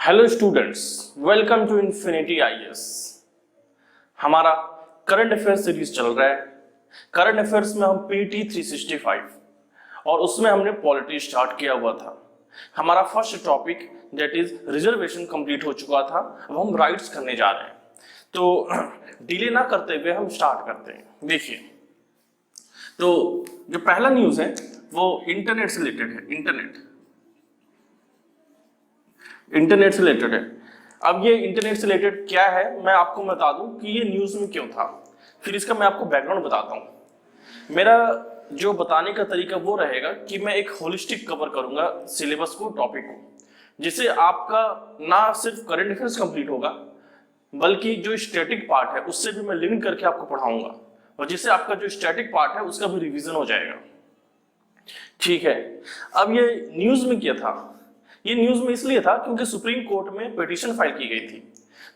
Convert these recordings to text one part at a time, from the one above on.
Hello students, welcome to Infinity IAS. हमारा current affairs series चल रहा है। करंट अफेयर्स में हम पीटी 365 और उसमें हमने पॉलिटी स्टार्ट किया हुआ था। हमारा first topic that is reservation complete हो चुका था। अब हम राइट्स करने जा रहे हैं, तो डिले ना करते हुए हम स्टार्ट करते हैं। देखिए, तो जो पहला न्यूज है वो इंटरनेट से रिलेटेड है। इंटरनेट से रिलेटेड है। अब ये इंटरनेट से रिलेटेड क्या है, मैं आपको बता दूं कि ये न्यूज में क्यों था, फिर इसका मैं आपको बैकग्राउंड बताता हूं। मेरा जो बताने का तरीका वो रहेगा कि मैं एक होलिस्टिक कवर करूंगा सिलेबस को, टॉपिक को, जिससे आपका ना सिर्फ करंट अफेयर्स कंप्लीट होगा बल्कि जो स्टैटिक पार्ट है उससे भी मैं लिंक करके आपको पढ़ाऊंगा, और जिससे आपका जो स्टैटिक पार्ट है उसका भी रिवीजन हो जाएगा। ठीक है। अब ये न्यूज में क्या था, ये न्यूज में इसलिए था क्योंकि सुप्रीम कोर्ट में पिटीशन फाइल की गई थी।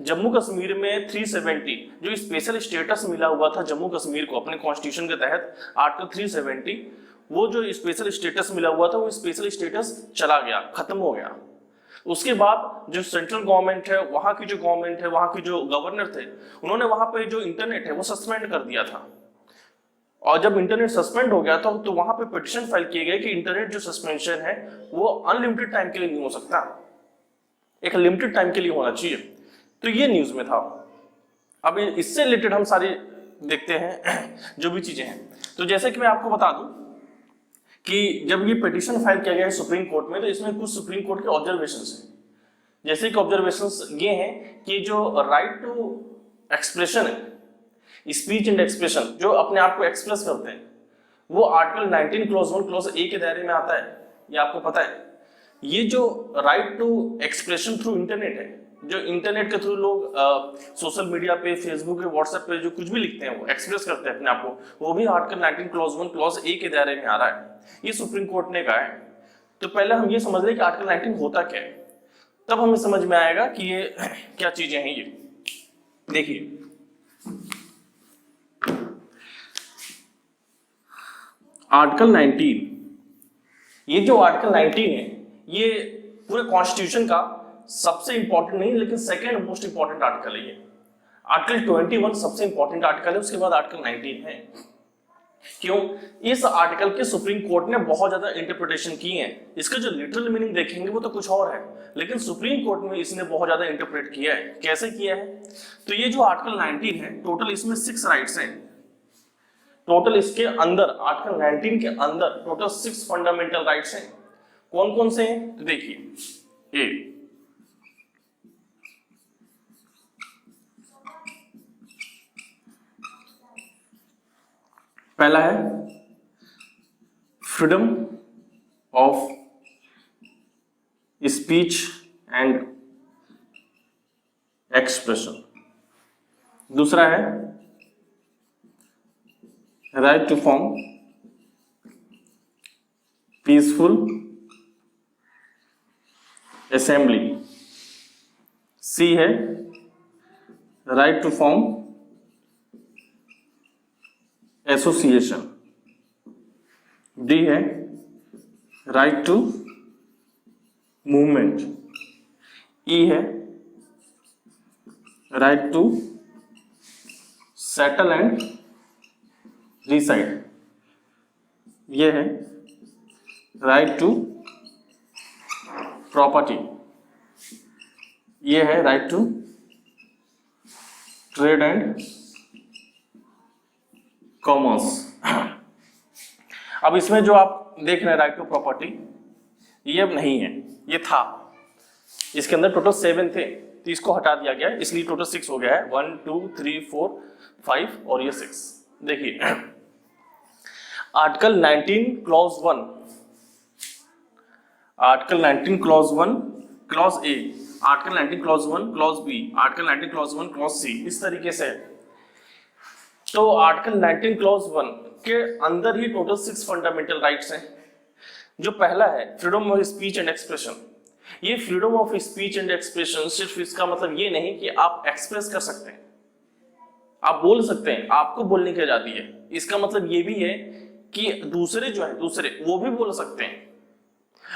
जम्मू कश्मीर में 370 जो स्पेशल स्टेटस मिला हुआ था जम्मू कश्मीर को अपने कॉन्स्टिट्यूशन के तहत, आर्टिकल 370, वो जो स्पेशल स्टेटस मिला हुआ था वो स्पेशल स्टेटस चला गया, खत्म हो गया। उसके बाद जो सेंट्रल गवर्नमेंट है, वहां की जो गवर्नमेंट है, वहां के जो गवर्नर थे, उन्होंने वहां पे जो इंटरनेट है वो सस्पेंड कर दिया था। और जब इंटरनेट सस्पेंड हो गया तो वहां पे पिटीशन फाइल किए गए कि इंटरनेट जो सस्पेंशन है वो अनलिमिटेड टाइम के लिए नहीं हो सकता, एक लिमिटेड टाइम के लिए होना चाहिए। तो ये न्यूज में था। अब इससे रिलेटेड हम सारे देखते हैं जो भी चीजें हैं। तो जैसे कि मैं आपको बता दूं कि जब ये पिटीशन फाइल किया गया है सुप्रीम कोर्ट में, तो इसमें कुछ सुप्रीम कोर्ट के ऑब्जर्वेशंस हैं। जैसे कि ऑब्जर्वेशंस ये हैं कि जो राइट टू एक्सप्रेशन है, स्पीच एंड एक्सप्रेशन, जो अपने आप को एक्सप्रेस करते हैं, वो आर्टिकल 19 क्लॉज 1 क्लॉज ए के दायरे में आता है। ये आपको पता है। ये जो right to expression through internet है, जो इंटरनेट के थ्रू लोग सोशल मीडिया पे, फेसबुक पे, व्हाट्सएप पे जो कुछ भी लिखते हैं, वो एक्सप्रेस करते हैं अपने आप को, वो भी आर्टिकल 19 क्लॉज 1 क्लॉज ए के दायरे में आ रहा है। ये सुप्रीम कोर्ट ने कहा है। तो पहले हम ये समझ लें कि आर्टिकल 19 होता क्या है, तब हमें समझ में आएगा कि ये क्या चीजें हैं। ये देखिए, आर्टिकल 19, ये जो आर्टिकल 19 है ये पूरे कॉन्स्टिट्यूशन का सबसे इंपॉर्टेंट नहीं लेकिन सेकंड मोस्ट इंपॉर्टेंट आर्टिकल है। ये आर्टिकल 21 सबसे इंपॉर्टेंट आर्टिकल है, उसके बाद आर्टिकल 19 है। क्यों? इस आर्टिकल के सुप्रीम कोर्ट ने बहुत ज्यादा इंटरप्रिटेशन की है। इसका जो लिटरल मीनिंग देखेंगे वो तो कुछ और है, लेकिन सुप्रीम कोर्ट में इसने बहुत ज्यादा इंटरप्रेट किया है। कैसे किया है? तो ये जो आर्टिकल 19 है, टोटल इसमें 6 राइट्स हैं। टोटल इसके अंदर आर्टिकल 19 के अंदर टोटल 6 फंडामेंटल राइट्स हैं। कौन कौन से हैं? तो देखिए, ए पहला है freedom of speech and expression. दूसरा है right to form peaceful assembly. C है right to form association. D है राइट टू मूवमेंट। ई है right to settle and reside. ये है राइट टू प्रॉपर्टी। ये है right to trade and commerce. अब इसमें जो आप देख रहे हैं राइट टू प्रॉपर्टी, ये अब नहीं है, ये था। इसके अंदर टोटल 7 थे, तो इसको हटा दिया गया, इसलिए टोटल 6 हो गया है। 1 2 3 4 5 और ये 6। देखिए, article 19 clause 1, article 19 clause 1 clause A, article 19 clause 1 clause B, article 19 clause 1 clause C, इस तरीके से। तो आर्टिकल 19 क्लॉज 1 के अंदर ही टोटल 6 फंडामेंटल राइट्स हैं। जो पहला है freedom of speech and expression. ये freedom of speech and expression सिर्फ इसका मतलब ये नहीं कि आप एक्सप्रेस कर सकते हैं, आप बोल सकते हैं, आपको बोलने की आजादी है। इसका मतलब ये भी है कि दूसरे जो है, दूसरे वो भी बोल सकते हैं।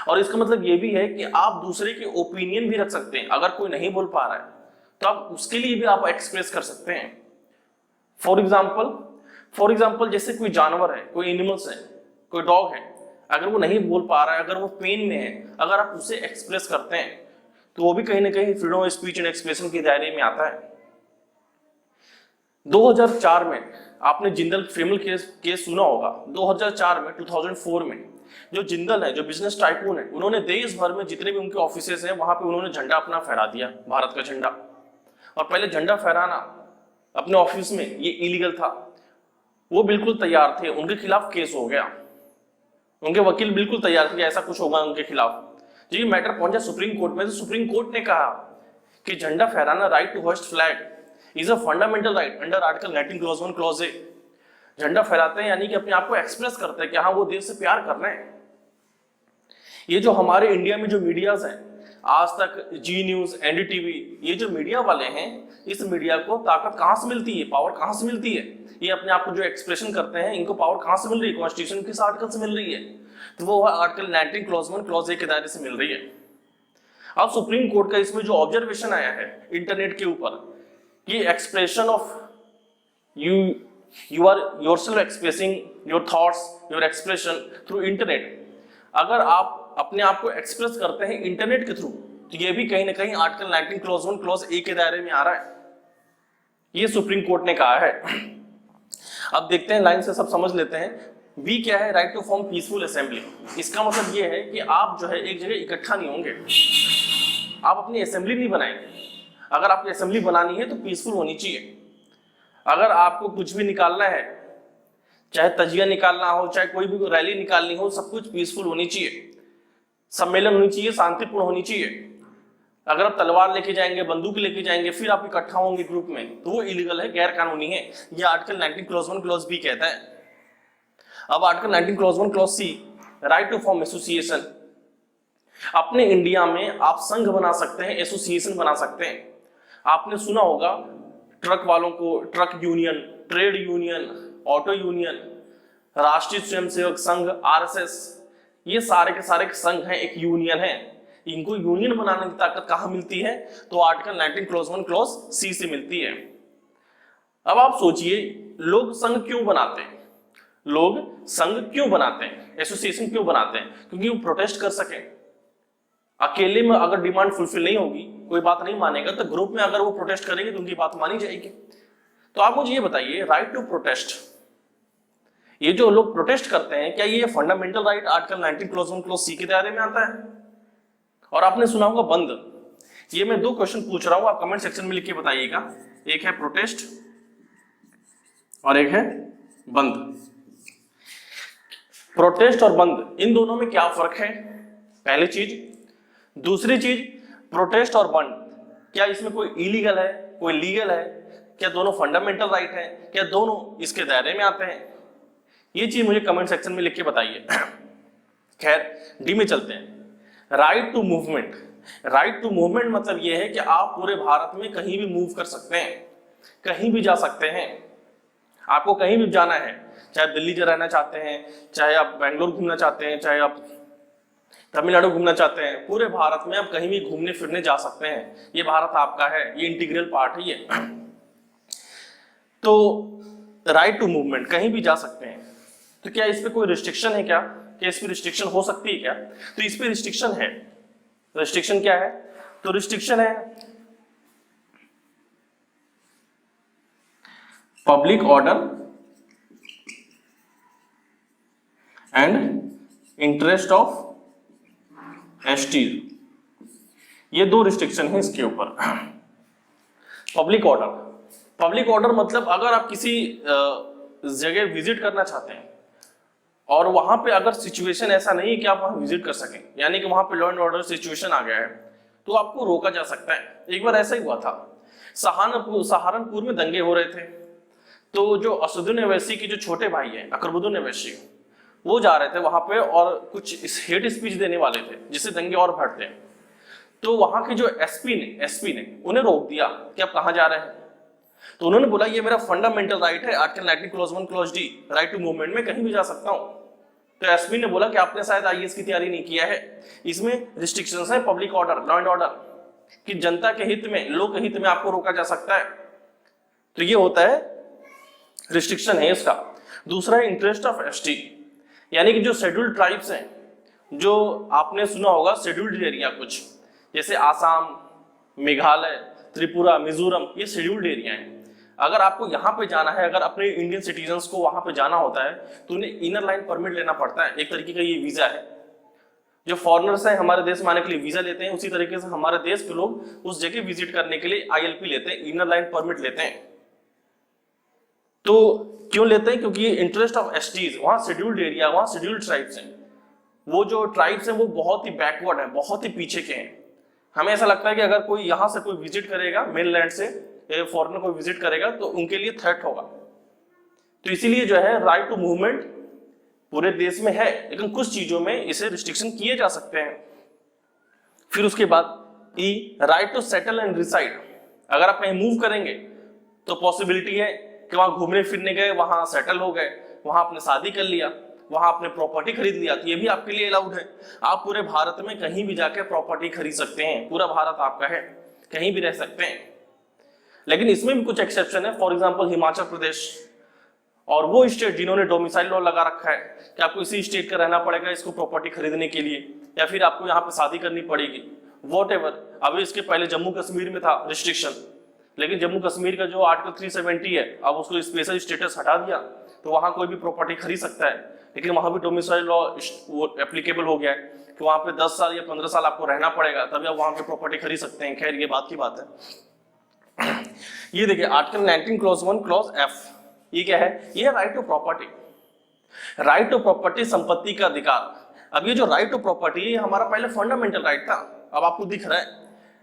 और इसका मतलब ये भी है कि आप दूसरे के ओपिनियन भी रख सकते हैं। अगर कोई नहीं बोल पा रहा है तो आप उसके लिए भी आप एक्सप्रेस कर सकते हैं। फॉर एग्जाम्पल जैसे कोई जानवर है, कोई एनिमल्स है, कोई डॉग है, अगर वो नहीं बोल पा रहा है, अगर वो पेन में है, अगर आप उसे एक्सप्रेस करते हैं तो वो भी कहीं ना कहीं freedom of speech and expression के दायरे में आता है। 2004 में आपने जिंदल फेमल केस सुना होगा। 2004 में 2004 में जो जिंदल है, जो बिजनेस टाइकून है, उन्होंने देश भर में जितने भी उनके ऑफिसेस हैं वहां पे उन्होंने झंडा अपना फहरा दिया, भारत का झंडा। और पहले झंडा फहराना अपने ऑफिस में ये इलीगल था। वो बिल्कुल तैयार थे, उनके खिलाफ केस हो गया, उनके वकील बिल्कुल तैयार थे कि ऐसा कुछ होगा उनके खिलाफ। जी मैटर पहुंचा सुप्रीम कोर्ट में, तो सुप्रीम कोर्ट ने कहा कि झंडा फहराना, right to hoist flag is a fundamental right under article 19 clause 1 clause A. झंडा फहराते हैं यानी कि अपने आप को एक्सप्रेस करते हैं कि हाँ वो देश से प्यार कर रहे हैं। ये जो हमारे इंडिया में जो मीडियाज हैं, आज तक, जी न्यूज, एनडीटीवी, ये जो मीडिया वाले हैं, इस मीडिया को ताकत कहां से मिलती है, पावर कहां से मिलती है? ये अपने आप को जो एक्सप्रेशन करते हैं, इनको पावर कहां से मिल रही है? कॉन्स्टिट्यूशन किस आर्टिकल से मिल रही है? तो वो आर्टिकल 19 क्लॉज 1 क्लॉज ए के दायरे से मिल रही है। अब सुप्रीम कोर्ट का इसमें जो ऑब्जर्वेशन आया है इंटरनेट के ऊपर, कि expression of you are yourself expressing your thoughts, your expression through internet. अगर आप अपने आप को एक्सप्रेस करते हैं इंटरनेट के थ्रू, तो ये भी कहीं ना कहीं आर्टिकल 19 क्लॉज 1 क्लॉज ए के दायरे में आ रहा है। ये सुप्रीम कोर्ट ने कहा है। अब देखते हैं, लाइन से सब समझ लेते हैं। बी क्या है? Right to form peaceful assembly. इसका मतलब ये है कि आप जो है एक जगह इकट्ठा नहीं होंगे, आप अपनी असेंबली नहीं बनाएंगे। अगर आपकी असेंबली बनानी है तो पीसफुल होनी चाहिए। अगर आपको कुछ भी निकालना है, चाहे तजिया निकालना हो, चाहे कोई भी रैली निकालनी हो, सब कुछ पीसफुल होनी चाहिए, सम्मेलन होनी चाहिए, शांतिपूर्ण होनी चाहिए। अगर आप तलवार लेके जाएंगे, बंदूक लेके जाएंगे, फिर आप इकट्ठा होंगे ग्रुप में, तो वो इलीगल है, गैर कानूनी है। ये आर्टिकल 19 क्लॉज 1 क्लॉज बी कहता है। अब article 19 clause 1 clause C, right to form association. अपने इंडिया में आप संघ बना सकते हैं, एसोसिएशन बना सकते हैं। आपने सुना होगा ट्रक वालों को truck union, trade union, auto union, राष्ट्रीय स्वयंसेवक संघ, आरएसएस, ये सारे के सारे संघ हैं, एक यूनियन है। इनको यूनियन बनाने की ताकत कहां मिलती है? तो आर्टिकल 19 क्लॉज 1 क्लॉज सी से मिलती है। अब आप सोचिए, लोग संघ क्यों बनाते हैं? लोग संघ क्यों बनाते हैं, एसोसिएशन क्यों बनाते हैं? क्योंकि वो प्रोटेस्ट कर सकें। अकेले में अगर डिमांड फुलफिल नहीं होगी, कोई बात नहीं मानेगा, तो ग्रुप में अगर वो प्रोटेस्ट करेंगे तो उनकी बात मानी जाएगी। तो आप मुझे ये बताइए, राइट टू प्रोटेस्ट, ये जो लोग प्रोटेस्ट करते हैं, क्या ये fundamental right article 19 clause 1 clause C के दायरे में आता है? और आपने सुना होगा बंद। ये मैं दो क्वेश्चन पूछ रहा हूं, आप कमेंट सेक्शन में लिख के बताइएगा। एक है प्रोटेस्ट और एक है बंद। प्रोटेस्ट और बंद, इन दोनों में क्या फर्क है? पहली चीज। दूसरी चीज, प्रोटेस्ट और बंद, क्या इसमें कोई इलीगल है, कोई लीगल है? क्या दोनों फंडामेंटल राइट है? क्या दोनों इसके दायरे में आते हैं? ये चीज मुझे कमेंट सेक्शन में लिख के बताइए। खैर, डी में चलते हैं। Right to movement. Right to movement मतलब ये है कि आप पूरे भारत में कहीं भी मूव कर सकते हैं, कहीं भी जा सकते हैं। आपको कहीं भी जाना है, चाहे दिल्ली रहना चाहते हैं, चाहे आप बेंगलोर घूमना चाहते हैं, चाहे आप तमिलनाडु घूमना चाहते हैं, पूरे भारत में आप कहीं भी घूमने फिरने जा सकते हैं। ये भारत आपका है, ये इंटीग्रल पार्ट है ये। तो राइट टू मूवमेंट, कहीं भी जा सकते हैं। तो क्या इस पे कोई रिस्ट्रिक्शन है क्या? क्या इस पे रिस्ट्रिक्शन हो सकती है क्या? तो इस पे रिस्ट्रिक्शन है। रिस्ट्रिक्शन क्या है? तो रिस्ट्रिक्शन है public order and interest of STs. ये दो रिस्ट्रिक्शन है इसके ऊपर। पब्लिक ऑर्डर, पब्लिक ऑर्डर मतलब अगर आप किसी जगह विजिट करना चाहते हैं और वहां पे अगर सिचुएशन ऐसा नहीं है कि आप वहां विजिट कर सकें, यानी कि वहां पे लॉ एंड ऑर्डर सिचुएशन आ गया है, तो आपको रोका जा सकता है। एक बार ऐसा ही हुआ था, सहारनपुर में दंगे हो रहे थे, तो जो असदुद्दीन ओवैसी के जो छोटे भाई हैं अकबरुद्दीन ओवैसी, वो जा रहे थे वहां पे और कुछ हेट स्पीच देने वाले थे जिससे दंगे और बढ़ते हैं। तो वहां के जो एसपी ने उन्हें रोक दिया कि आप कहां जा रहे हैं। तो उन्होंने बोला ये मेरा फंडामेंटल राइट है, article 19 clause 1 clause D, right to movement में कहीं भी जा सकता हूं। तो एसपी ने बोला कि आपने शायद आईएएस की तैयारी नहीं किया है, इसमें रिस्ट्रिक्शंस है public order, law and order, कि जनता के हित में, लोक हित में आपको रोका जा सकता है। तो ये होता है रिस्ट्रिक्शन है इसका। दूसरा है इंटरेस्ट ऑफ एसटी, यानी कि जो शेड्यूल्ड ट्राइब्स हैं, जो आपने सुना होगा शेड्यूल्ड एरिया कुछ, जैसे आसाम, मेघालय, त्रिपुरा, मिजोरम, ये शेड्यूल्ड एरिया है। अगर आपको यहाँ पे जाना है, अगर अपने इंडियन सिटीजन्स को वहां पे जाना होता है तो उन्हें इनर लाइन परमिट लेना पड़ता है, एक तरीके का ये वीजा है। जो फॉरेनर्स हैं हमारे देश में आने के लिए वीजा लेते हैं, उसी तरीके से हमारे देश के लोग उस जगह विजिट करने के लिए आईएलपी लेते हैं, इनर लाइन परमिट लेते हैं। तो क्यों लेते हैं? क्योंकि इंटरेस्ट ऑफ एसटीज, वहां शेड्यूल्ड एरिया, वहां शेड्यूल्ड ट्राइब्स हैं, वो जो ट्राइब्स हैं वो बहुत ही बैकवर्ड है, बहुत ही पीछे के हैं। हमें ऐसा लगता है कि अगर कोई यहाँ से कोई विजिट करेगा मेनलैंड से, फॉरेनर कोई विजिट करेगा तो उनके लिए थ्रेट होगा। तो इसीलिए जो है राइट टू मूवमेंट पूरे देश में है, लेकिन कुछ चीजों में इसे रिस्ट्रिक्शन किए जा सकते हैं। फिर उसके बाद E right to settle and reside, अगर आप कहीं मूव करेंगे तो पॉसिबिलिटी है कि वहां घूमने फिरने गए, वहां सेटल हो गए, वहां आपने शादी कर लिया, वहां आपने प्रॉपर्टी खरीद लिया, तो ये भी आपके लिए अलाउड है। आप पूरे भारत में कहीं भी जाके प्रॉपर्टी खरीद सकते हैं, पूरा भारत आपका है, कहीं भी रह सकते हैं। लेकिन इसमें भी कुछ एक्सेप्शन है। फॉर एग्जांपल हिमाचल प्रदेश और वो स्टेट जिन्होंने डोमिसाइल लॉ लगा रखा है कि आपको इसी स्टेट का रहना पड़ेगा इसको प्रॉपर्टी खरीदने के लिए, या फिर आपको यहाँ पे शादी करनी पड़ेगी, वॉटएवर। अभी इसके पहले जम्मू कश्मीर में था रिस्ट्रिक्शन, लेकिन जम्मू कश्मीर का जो आर्टिकल 370 है, अब उसको स्पेशल स्टेटस हटा दिया, तो वहां कोई भी प्रॉपर्टी खरीद सकता है। लेकिन वहां भी डोमिसाइल लॉ वो एप्लीकेबल हो गया है कि वहां पे 10 साल या 15 साल आपको रहना पड़ेगा, तभी आप वहां पे प्रॉपर्टी खरीद सकते हैं। खैर ये बात की बात है। ये देखिए आर्टिकल 19 क्लॉज 1 क्लॉज एफ, ये क्या है? ये right to property. Right to property संपत्ति का अधिकार। अब ये जो राइट टू प्रॉपर्टी है हमारा पहले फंडामेंटल राइट था, अब आपको दिख रहा है,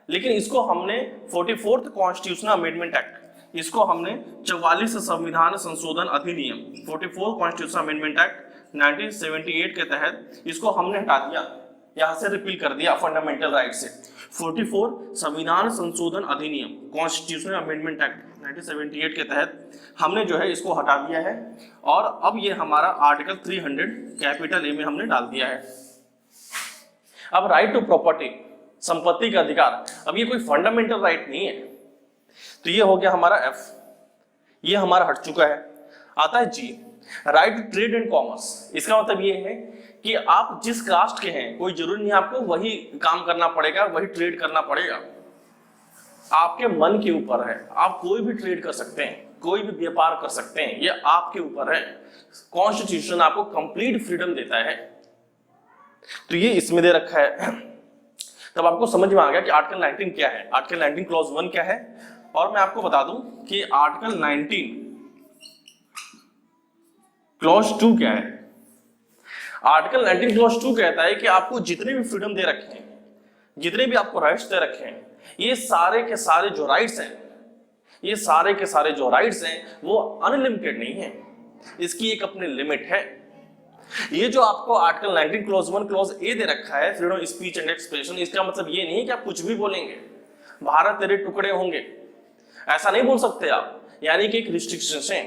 लेकिन इसको हमने 44th कॉन्स्टिट्यूशनल अमेंडमेंट एक्ट, इसको हमने 44 संविधान संशोधन अधिनियम 44 कॉन्स्टिट्यूशनल अमेंडमेंट एक्ट 1978 के तहत इसको हमने हटा दिया, यहां से रिपील कर दिया फंडामेंटल राइट से। 44 संविधान संशोधन अधिनियम कॉन्स्टिट्यूशनल अमेंडमेंट एक्ट 1978 के तहत हमने जो है इसको हटा दिया है, और अब ये हमारा आर्टिकल 300 कैपिटल ए में हमने डाल दिया है। अब राइट टू प्रॉपर्टी संपत्ति का अधिकार, अब ये कोई फंडामेंटल राइट नहीं है, तो ये हो गया हमारा एफ, ये हमारा हट चुका है। आता है G, right to trade and commerce. इसका मतलब ये है कि आप जिस कास्ट के हैं कोई जरूरी नहीं आपको वही काम करना पड़ेगा, वही ट्रेड करना पड़ेगा, आपके मन के ऊपर है, आप कोई भी ट्रेड कर सकते हैं, कोई भी व्यापार कर सकते हैं, ये आपके ऊपर है। कॉन्स्टिट्यूशन आपको कंप्लीट फ्रीडम देता है, तो ये इसमें दे रखा है। तब आपको समझ में आ गया कि आर्टिकल 19 क्या है, आर्टिकल 19 क्लॉज 1 क्या है। और मैं आपको बता दूं कि आर्टिकल 19 क्लॉज 2 क्या है। आर्टिकल 19 क्लॉज 2 कहता है कि आपको जितने भी फ्रीडम दे रखे हैं, जितने भी आपको राइट्स दे रखे हैं, ये सारे के सारे जो राइट्स हैं, ये सारे के सारे जो राइट्स हैं वो अनलिमिटेड नहीं है, इसकी एक अपनी लिमिट है। ये जो आपको आर्टिकल 19 क्लॉज 1 क्लॉज ए दे रखा है, freedom of speech and expression, इसका मतलब ये नहीं है कि आप कुछ भी बोलेंगे, भारत तेरे टुकड़े होंगे, ऐसा नहीं बोल सकते आप। यानी कि एक रिस्ट्रिक्शन है,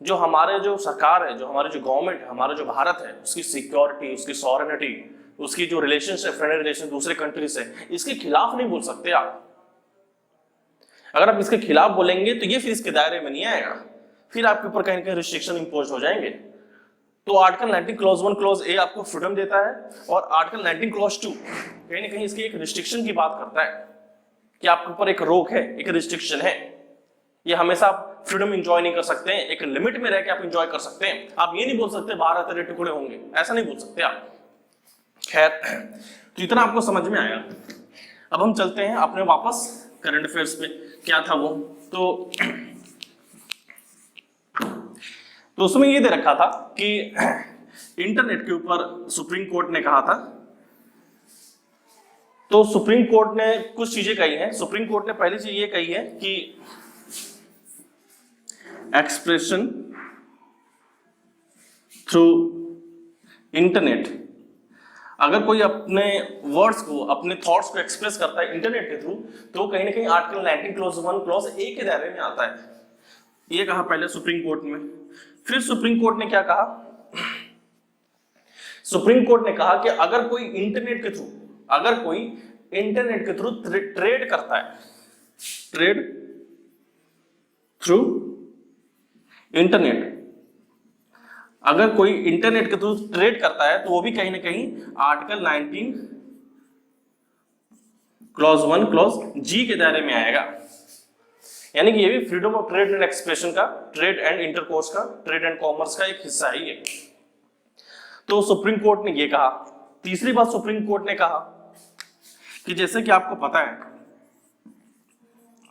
जो हमारे जो सरकार है, जो हमारे जो गवर्नमेंट है, हमारा जो भारत है, उसकी सिक्योरिटी, उसकी सॉवरेनिटी, उसकी जो रिलेशनशिप, फ्रेंड रिलेशन दूसरे कंट्री से, इसके खिलाफ नहीं बोल सकते आप। अगर आप इसके खिलाफ बोलेंगे तो ये फिर इसके दायरे में नहीं आएगा, फिर आपके ऊपर कहीं ना कहीं रिस्ट्रिक्शन इंपोज हो जाएंगे। तो आर्टिकल 19 क्लॉज 1 क्लॉज ए आपको फ्रीडम देता है, और आर्टिकल 19 क्लॉज 2 कहीं ना कहीं इसकी एक रिस्ट्रिक्शन की बात करता है कि आपके ऊपर एक रोक है, एक रिस्ट्रिक्शन है, ये हमेशा आप फ्रीडम एंजॉय नहीं कर सकते हैं, एक लिमिट में रह के आप एंजॉय कर सकते हैं। आप ये नहीं बोल सकते भारत तेरे टुकड़े होंगे, ऐसा नहीं बोल सकते आप। खैर, तो इतना आपको समझ में आया। अब हम चलते हैं अपने वापस करंट अफेयर्स पे, क्या था वो। तो उसमें ये दे रखा था कि इंटरनेट के ऊपर सुप्रीम कोर्ट ने कहा था, तो सुप्रीम कोर्ट ने कुछ चीजें कही हैं। सुप्रीम कोर्ट ने पहली चीज ये कही है कि एक्सप्रेशन थ्रू इंटरनेट, अगर कोई अपने वर्ड्स को, अपने थॉट्स को एक्सप्रेस करता है इंटरनेट के थ्रू, तो कहीं ना कहीं आर्टिकल 19 क्लॉज 1 क्लॉज ए के दायरे में आता है। ये कहा पहले सुप्रीम कोर्ट में। फिर सुप्रीम कोर्ट ने क्या कहा सुप्रीम कोर्ट ने कहा कि अगर कोई इंटरनेट के थ्रू ट्रेड करता है, ट्रेड थ्रू इंटरनेट, अगर कोई इंटरनेट के थ्रू ट्रेड करता है तो वो भी कहीं ना कहीं आर्टिकल 19 क्लॉज 1 क्लॉज जी के दायरे में आएगा। यानी कि ये भी freedom of trade and expression का, ट्रेड एंड इंटरकोर्स का, ट्रेड एंड कॉमर्स का एक हिस्सा है ये। तो सुप्रीम कोर्ट ने ये कहा। तीसरी बात सुप्रीम कोर्ट ने कहा कि जैसे कि आपको पता है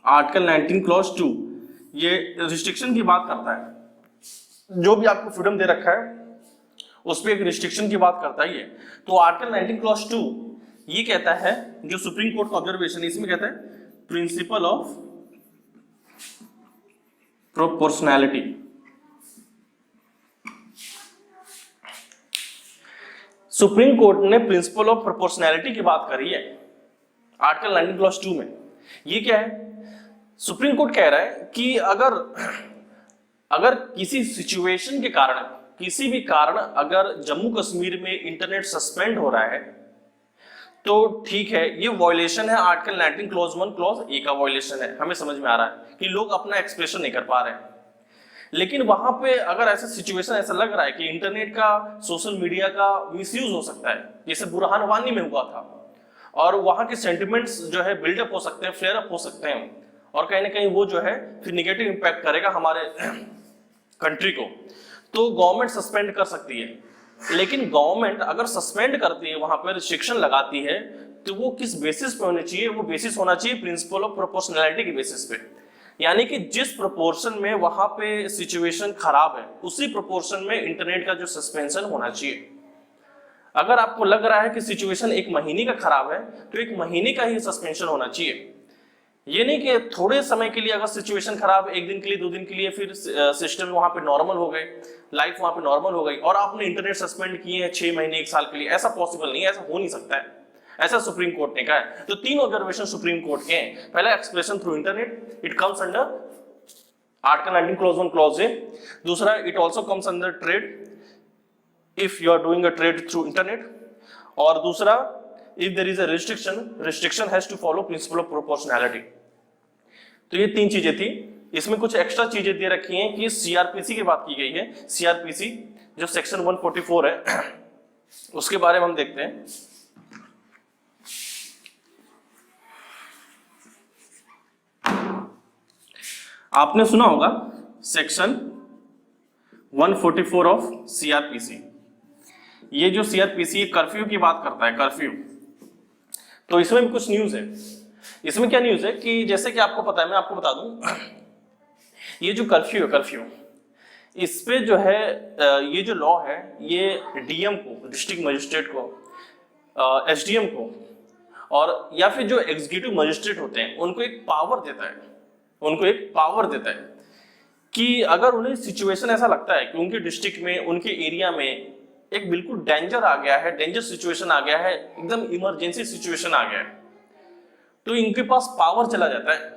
आर्टिकल 19 क्लॉज 2 ये रिस्ट्रिक्शन की बात करता है, जो भी आपको फ्रीडम दे रखा है उस पर एक रिस्ट्रिक्शन की बात करता ही है। तो आर्टिकल 19 क्लॉज 2 ये कहता है, जो सुप्रीम कोर्ट का ऑब्जर्वेशन है इसमें कहता है principal of proportionality. Supreme court ने प्रिंसिपल ऑफ प्रोपोर्शनैलिटी की बात करी है आर्टिकल 19 क्लॉज 2 में। ये क्या है? सुप्रीम कोर्ट कह रहा है कि अगर किसी सिचुएशन के कारण, किसी भी कारण अगर जम्मू कश्मीर में इंटरनेट सस्पेंड हो रहा है तो ठीक है, ये वॉयलेशन है आर्टिकल 19 क्लॉज 1 क्लॉज ए का वॉयलेशन है। हमें समझ में आ रहा है कि लोग अपना एक्सप्रेशन नहीं कर पा रहे हैं, लेकिन वहां पे अगर ऐसा सिचुएशन ऐसा लग रहा है कि इंटरनेट का, सोशल मीडिया का मिसयूज हो सकता है, जैसे बुरहान वानी में हुआ था, और वहां के सेंटिमेंट्स जो है बिल्डअप हो सकते हैं, फ्लेयर अप हो सकते हैं, और कहीं ना कहीं वो जो है फिर निगेटिव इंपैक्ट करेगा हमारे कंट्री को, तो गवर्नमेंट सस्पेंड कर सकती है। लेकिन गवर्नमेंट अगर सस्पेंड करती है, वहां पर रिस्ट्रिक्शन लगाती है, तो वो किस बेसिस पे होनी चाहिए? वो बेसिस होना चाहिए प्रिंसिपल ऑफ प्रोपोर्शनैलिटी के बेसिस पे। यानी कि जिस प्रोपोर्शन में वहां पे सिचुएशन खराब है, उसी प्रोपोर्शन में इंटरनेट का जो सस्पेंशन होना चाहिए। अगर आपको लग रहा है कि सिचुएशन 1 महीने का खराब है तो 1 महीने का ही सस्पेंशन होना चाहिए। ये नहीं कि थोड़े समय के लिए अगर सिचुएशन खराब, 1 दिन के लिए, 2 दिन के लिए, फिर सिस्टम वहां पे नॉर्मल हो गए, लाइफ वहां पे नॉर्मल हो गई, और आपने इंटरनेट सस्पेंड किए हैं 6 महीने 1 साल के लिए। ऐसा पॉसिबल नहीं है, ऐसा हो नहीं सकता है, ऐसा सुप्रीम कोर्ट ने कहा है। तो 3 ऑब्जर्वेशन सुप्रीम कोर्ट के हैं। पहला, expression through internet, it comes under article 19 clause 1 clause A. दूसरा, it also comes under trade if you are doing a trade through internet. और दूसरा, if there is a restriction has to follow principle of proportionality. तो ये 3 चीजें थी। इसमें कुछ extra चीजें दे रखी हैं कि सीआरपीसी की बात की गई है। सीआरपीसी जो सेक्शन 144 है उसके बारे में हम देखते हैं। आपने सुना होगा सेक्शन 144 ऑफ सीआरपीसी। ये जो सीआरपीसी कर्फ्यू की बात करता है, कर्फ्यू। तो इसमें भी कुछ न्यूज है। इसमें क्या न्यूज है कि जैसे कि आपको पता है, मैं आपको बता दूं, ये जो कर्फ्यू है, कर्फ्यू, इस पे जो है ये जो लॉ है, ये डीएम को, डिस्ट्रिक्ट मजिस्ट्रेट को, एसडीएम को, और या फिर जो एग्जीक्यूटिव मजिस्ट्रेट होते हैं उनको एक पावर देता है, उनको एक पावर देता है कि अगर उन्हें सिचुएशन ऐसा लगता है कि उनके डिस्ट्रिक्ट में, उनके एरिया में एक बिल्कुल डेंजर आ गया है, डेंजर सिचुएशन आ गया है, एकदम इमरजेंसी सिचुएशन आ गया है, तो इनके पास पावर चला जाता है,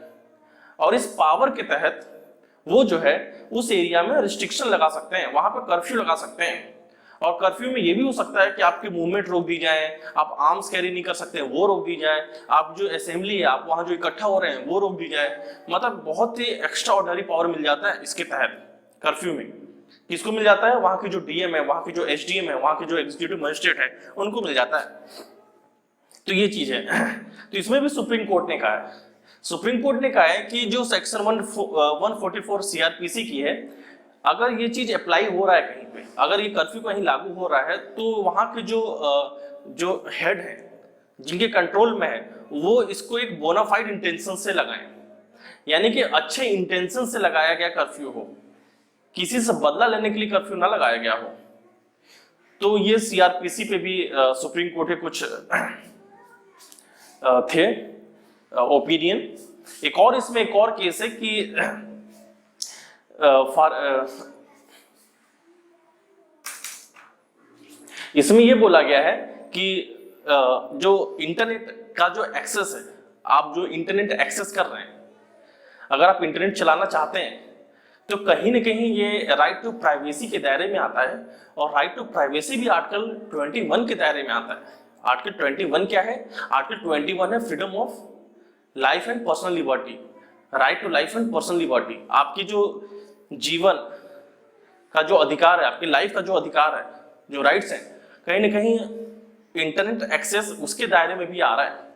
और इस पावर के तहत वो जो है उस एरिया में रिस्ट्रिक्शन लगा सकते हैं, वहां पर कर्फ्यू लगा सकते हैं। और कर्फ्यू में ये भी हो सकता है कि आपकी मूवमेंट रोक दी जाए, आप आर्म्स कैरी नहीं कर सकते वो रोक दी जाए, आप जो असेंबली है, आप वहां जो इकट्ठा हो रहे हैं वो रोक दी जाए। मतलब बहुत ही एक्स्ट्रा ऑर्डिनरी पावर मिल जाता है इसके तहत कर्फ्यू में। किसको मिल जाता है? वहां की जो डीएम है, वहां की जो एसडीएम है, वहां की जो एग्जीक्यूटिव मजिस्ट्रेट है, उनको मिल जाता है। तो ये चीज है। तो इसमें भी सुप्रीम कोर्ट ने कहा है, सुप्रीम कोर्ट ने कहा है कि जो सेक्शन 144 सीआरपीसी की है, अगर ये चीज अप्लाई हो रहा है कहीं पे, अगर ये कर्फ्यू कहीं लागू हो रहा है, तो वहां के जो हेड है, जिनके कंट्रोल में है, वो इसको एक बोनाफाइड इंटेंशन से लगाएं, यानी कि अच्छे इंटेंशन से लगाया गया कर्फ्यू हो, किसी से बदला लेने के लिए कर्फ्यू ना लगाया गया हो। तो ये सीआरपीसी पे भी सुप्रीम कोर्ट के कुछ थे ओपिनियन। इसमें एक और केस है कि इसमें यह बोला गया है कि जो इंटरनेट का जो एक्सेस है, आप जो इंटरनेट एक्सेस कर रहे हैं, अगर आप इंटरनेट चलाना चाहते हैं तो कहीं ना कहीं ये राइट टू प्राइवेसी के दायरे में आता है, और राइट टू प्राइवेसी भी आर्टिकल 21 के दायरे में आता है। आर्टिकल 21 क्या है? आर्टिकल 21 है freedom of life and personal liberty, right to life and personal liberty. आपकी जो जीवन का जो अधिकार है, आपकी लाइफ का जो अधिकार है, जो राइट्स हैं, कहीं ना कहीं इंटरनेट एक्सेस उसके दायरे में भी आ रहा है।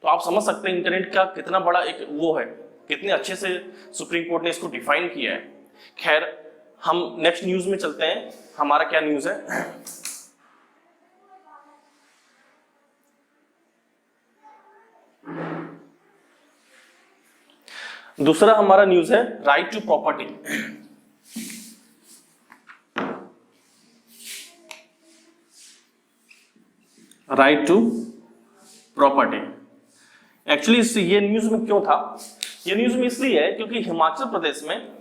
तो आप समझ सकते हैं इंटरनेट का कितना बड़ा एक वो है, कितने अच्छे से सुप्रीम कोर्ट ने इसको डिफाइन किया है। खैर, हम नेक्स्ट न्यूज में चलते हैं। हमारा क्या न्यूज है? दूसरा हमारा न्यूज है right to property. Right to property. Actually ये न्यूज में क्यों था? ये न्यूज में इसलिए है क्योंकि हिमाचल प्रदेश में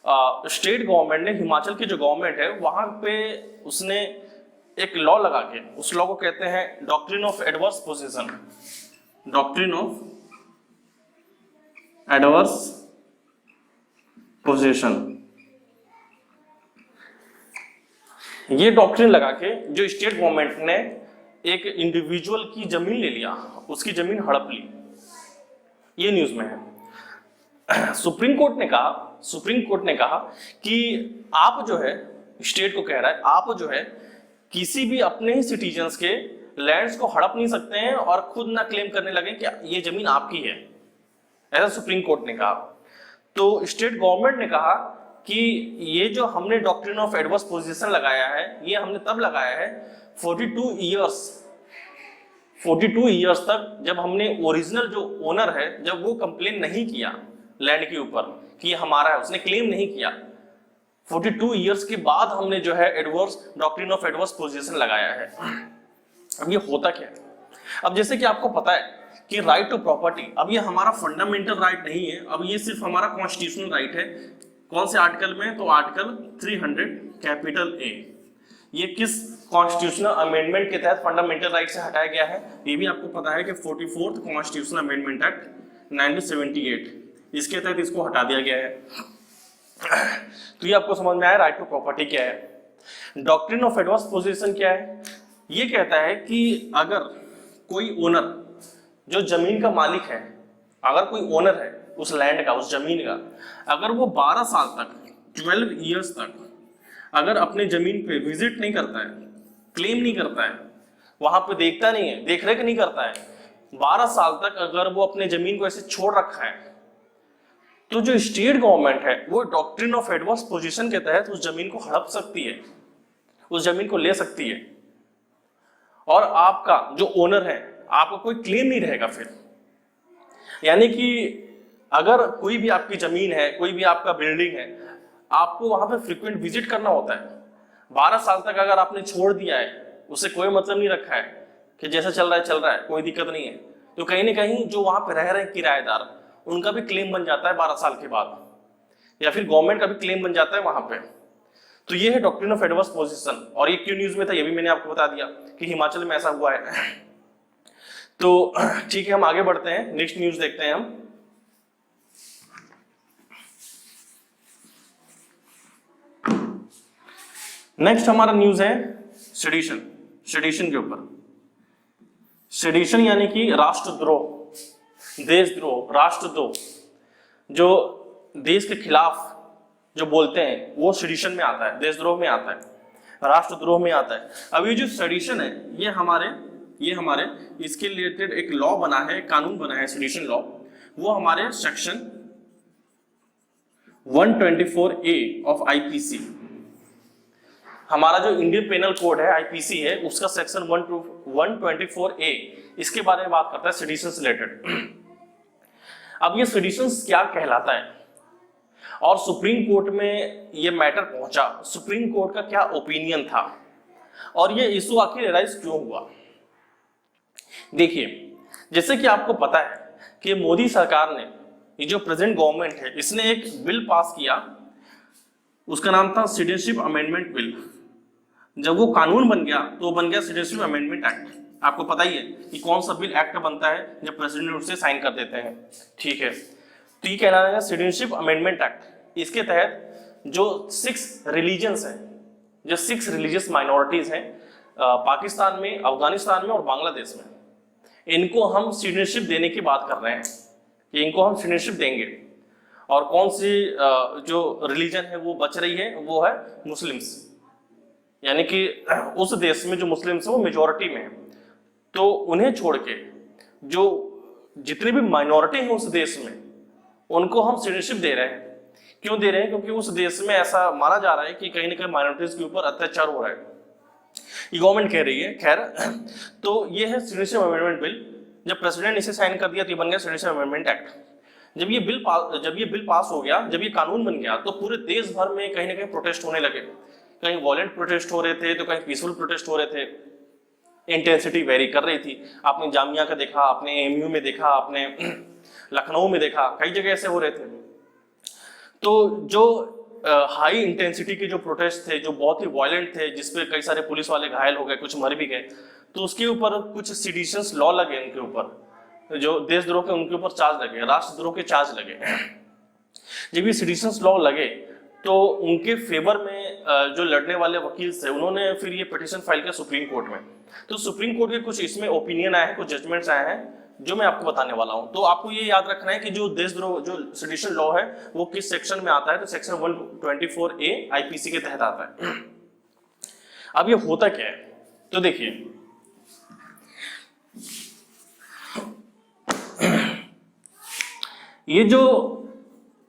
स्टेट गवर्नमेंट ने, हिमाचल की जो गवर्नमेंट है वहां पे उसने एक लॉ लगा के, उस लॉ को कहते हैं doctrine of adverse position. Doctrine of adverse position. ये डॉक्ट्रिन लगा के जो स्टेट गवर्नमेंट ने एक इंडिविजुअल की जमीन ले लिया, उसकी जमीन हड़प ली, ये न्यूज में है। सुप्रीम कोर्ट ने कहा कि आप जो है, स्टेट को कह रहा है, आप जो है किसी भी अपने ही सिटीजन्स के लैंड्स को हड़प नहीं सकते हैं और खुद ना क्लेम करने लगे कि ये जमीन आपकी है, ऐसा सुप्रीम कोर्ट ने कहा। तो स्टेट गवर्नमेंट ने कहा कि ये जो हमने डॉक्ट्रिन ऑफ एडवर्स पोजीशन लगाया है, ये हमने तब लगाया है 42 ईयर्स तक, जब हमने ओरिजिनल जो ओनर है, जब वो कंप्लेन नहीं किया लैंड के ऊपर कि ये हमारा है, उसने क्लेम नहीं किया, 42 ईयर्स के बाद हमने जो है adverse doctrine of adverse position लगाया है। अब ये होता क्या है? अब जैसे कि आपको पता है कि राइट टू प्रॉपर्टी, अब ये हमारा फंडामेंटल राइट नहीं है, अब ये सिर्फ हमारा कॉन्स्टिट्यूशनल राइट है। कौन से आर्टिकल में? तो आर्टिकल 300 कैपिटल ए। ये किस कॉन्स्टिट्यूशनल अमेंडमेंट के तहत फंडामेंटल राइट से हटाया गया है? ये भी आपको पता है कि 44th कॉन्स्टिट्यूशनल अमेंडमेंट एक्ट 1978, इसके तहत इसको हटा दिया गया है। तो ये आपको समझ में आया राइट टू प्रॉपर्टी क्या है। डॉक्ट्रिन ऑफ एडवर्स पोजीशन क्या है? ये कहता है कि अगर कोई ओनर, जो जमीन का मालिक है, अगर कोई ओनर है उस लैंड का, उस जमीन का, अगर वो 12 साल तक, 12 ईयर्स तक अगर अपने जमीन पे विजिट नहीं करता है, क्लेम नहीं करता है, वहां पे देखता नहीं है, देखरेख नहीं करता है, 12 साल तक अगर वो अपने जमीन को ऐसे छोड़ रखा है, तो जो स्टेट गवर्नमेंट है वो डॉक्ट्रिन ऑफ एडवर्स पोजीशन के तहत उस जमीन को हड़प सकती है, उस जमीन को ले सकती है, और आपका जो ओनर है, आपको कोई क्लेम नहीं रहेगा फिर। यानी कि अगर कोई भी आपकी जमीन है, कोई भी आपका बिल्डिंग है, आपको वहां पे फ्रीक्वेंट विजिट करना होता है। 12 साल तक अगर आपने छोड़ दिया है, उससे कोई मतलब नहीं रखा है कि जैसा चल रहा है, कोई दिक्कत नहीं है, तो कहीं ना कहीं जो वहां पे रह रहे हैं किराएदार, उनका भी क्लेम बन जाता है 12 साल के बाद, या फिर गवर्नमेंट का भी क्लेम बन जाता है वहां पे। तो ये है डॉक्ट्रिन ऑफ एडवर्स पोजीशन। और ये क्यों न्यूज में था, ये भी मैंने आपको बता दिया कि हिमाचल में ऐसा हुआ है। तो ठीक है, हम आगे बढ़ते हैं, नेक्स्ट न्यूज देखते हैं हम। नेक्स्ट हमारा न्यूज है सेडिशन। सेडिशन के ऊपर, सेडिशन यानी कि राष्ट्रद्रोह, देशद्रोह, राष्ट्रद्रोह, जो देश के खिलाफ जो बोलते हैं वो सेडिशन में आता है, देशद्रोह में आता है, राष्ट्रद्रोह में आता है। अब ये जो सेडिशन है, ये हमारे इसके रिलेटेड एक लॉ बना है, कानून बना है सेडिशन लॉ, वो हमारे सेक्शन 124A ऑफ आईपीसी, हमारा जो इंडियन पेनल कोड है आईपीसी है, उसका सेक्शन 124A इसके बारे में बात करता है सेडिशन से रिलेटेड। अब ये सेडिशन क्या कहलाता है और सुप्रीम कोर्ट में ये मैटर पहुंचा, सुप्रीम कोर्ट का क्या ओपिनियन था और ये इशू आखिर राइज क्यों हुआ। देखिए, जैसे कि आपको पता है कि मोदी सरकार ने, ये जो प्रेजेंट गवर्नमेंट है, इसने एक बिल पास किया, उसका नाम था सिटीजनशिप अमेंडमेंट बिल। जब वो कानून बन गया तो बन गया सिटीजनशिप अमेंडमेंट एक्ट। आपको पता ही है कि कौन सा बिल एक्ट बनता है जब प्रेसिडेंट उससे साइन कर देते हैं, ठीक है। तो ये कहलाता है सिटीजनशिप अमेंडमेंट एक्ट। इसके तहत जो 6 रिलीजन्स हैं, जो 6 रिलीजियस माइनॉरिटीज हैं पाकिस्तान में, अफगानिस्तान में और बांग्लादेश में, इनको हम सिटीजनशिप देने की बात कर रहे हैं कि इनको हम सिटीजनशिप देंगे। और कौन सी जो रिलीजन है वो बच रही है, वो है मुस्लिम्स, यानी कि उस देश में जो मुस्लिम्स है वो मेजॉरिटी में है, तो उन्हें छोड़ के जो जितनी भी माइनॉरिटी है उस देश में उनको हम सिटीजनशिप दे रहे हैं। क्यों दे रहे हैं? क्योंकि उस देश में ऐसा माना जा रहा है कि कहीं ना कहीं माइनॉरिटीज के ऊपर अत्याचार हो रहा है, ये गवर्नमेंट कह रही है। खैर, तो ये है सिटीजनशिप अमेंडमेंट बिल। जब प्रेसिडेंट इसे साइन कर दिया तो ये बन गया सिटीजनशिप अमेंडमेंट एक्ट। जब ये बिल पास हो गया, जब ये कानून बन गया, तो पूरे देश भर में कहीं ना कहीं प्रोटेस्ट होने लगे। कहीं वॉलेंट प्रोटेस्ट हो रहे थे तो कहीं पीसफुल प्रोटेस्ट हो रहे थे, इंटेंसिटी वेरी कर रही थी। आपने जामिया का देखा, आपने एमयू में देखा, आपने लखनऊ में देखा, कई जगह ऐसे हो रहे थे। तो जो हाई इंटेंसिटी के जो प्रोटेस्ट थे, जो बहुत ही वायलेंट थे, जिसपे कई सारे पुलिस वाले घायल हो गए, कुछ मर भी गए, तो उसके ऊपर कुछ सेडिशंस लॉ लगे उनके ऊपर, जो देशद्रोह के उनके ऊपर चार्ज लगे, राष्ट्रद्रोह के चार्ज लगे। जब ये सेडिशंस लॉ लगे तो उनके फेवर में जो लड़ने वाले वकील थे उन्होंने फिर ये पिटीशन फाइल किया सुप्रीम कोर्ट में। तो सुप्रीम कोर्ट के कुछ इसमें ओपिनियन आए हैं, कुछ जजमेंट्स आए हैं जो मैं आपको बताने वाला हूं। तो आपको ये याद रखना है कि जो देशद्रोह जो सेडिशन लॉ है वो किस सेक्शन में आता है, तो सेक्शन 124A आईपीसी के तहत आता है। अब ये होता क्या है, तो देखिए ये जो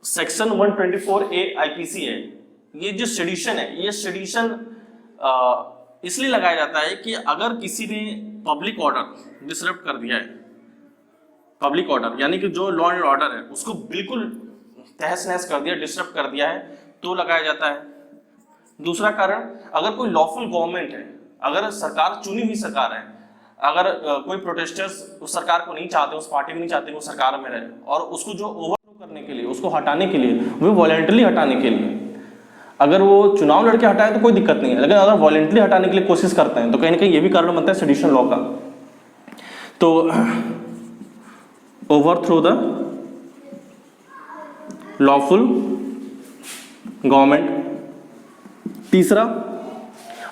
सेक्शन 124A आईपीसी है, ये जो सेडिशन है, ये सेडिशन इसलिए लगाया जाता है कि अगर किसी ने पब्लिक ऑर्डर डिसरप्ट कर दिया है, पब्लिक ऑर्डर यानी कि जो लॉ एंड ऑर्डर है उसको बिल्कुल तहस नहस कर दिया, डिसरप्ट कर दिया है, तो लगाया जाता है। दूसरा कारण, अगर कोई लॉफुल गवर्नमेंट है, अगर सरकार चुनी हुई सरकार है, अगर कोई प्रोटेस्टर्स उस सरकार को नहीं चाहते, उस पार्टी को नहीं चाहते वो सरकार में रहे, और उसको जो ओवरथ्रो करने के लिए, उसको हटाने के लिए, वो वॉलंटरी हटाने के लिए, अगर वो चुनाव लड़के हटाए तो कोई दिक्कत नहीं है, लेकिन अगर वॉलंटरी हटाने के लिए कोशिश करते हैं तो कहीं ना कहीं ये भी कारण बनता है सेडिशन लॉ का। तो ओवरथ्रो द लॉफुल गवर्नमेंट। तीसरा,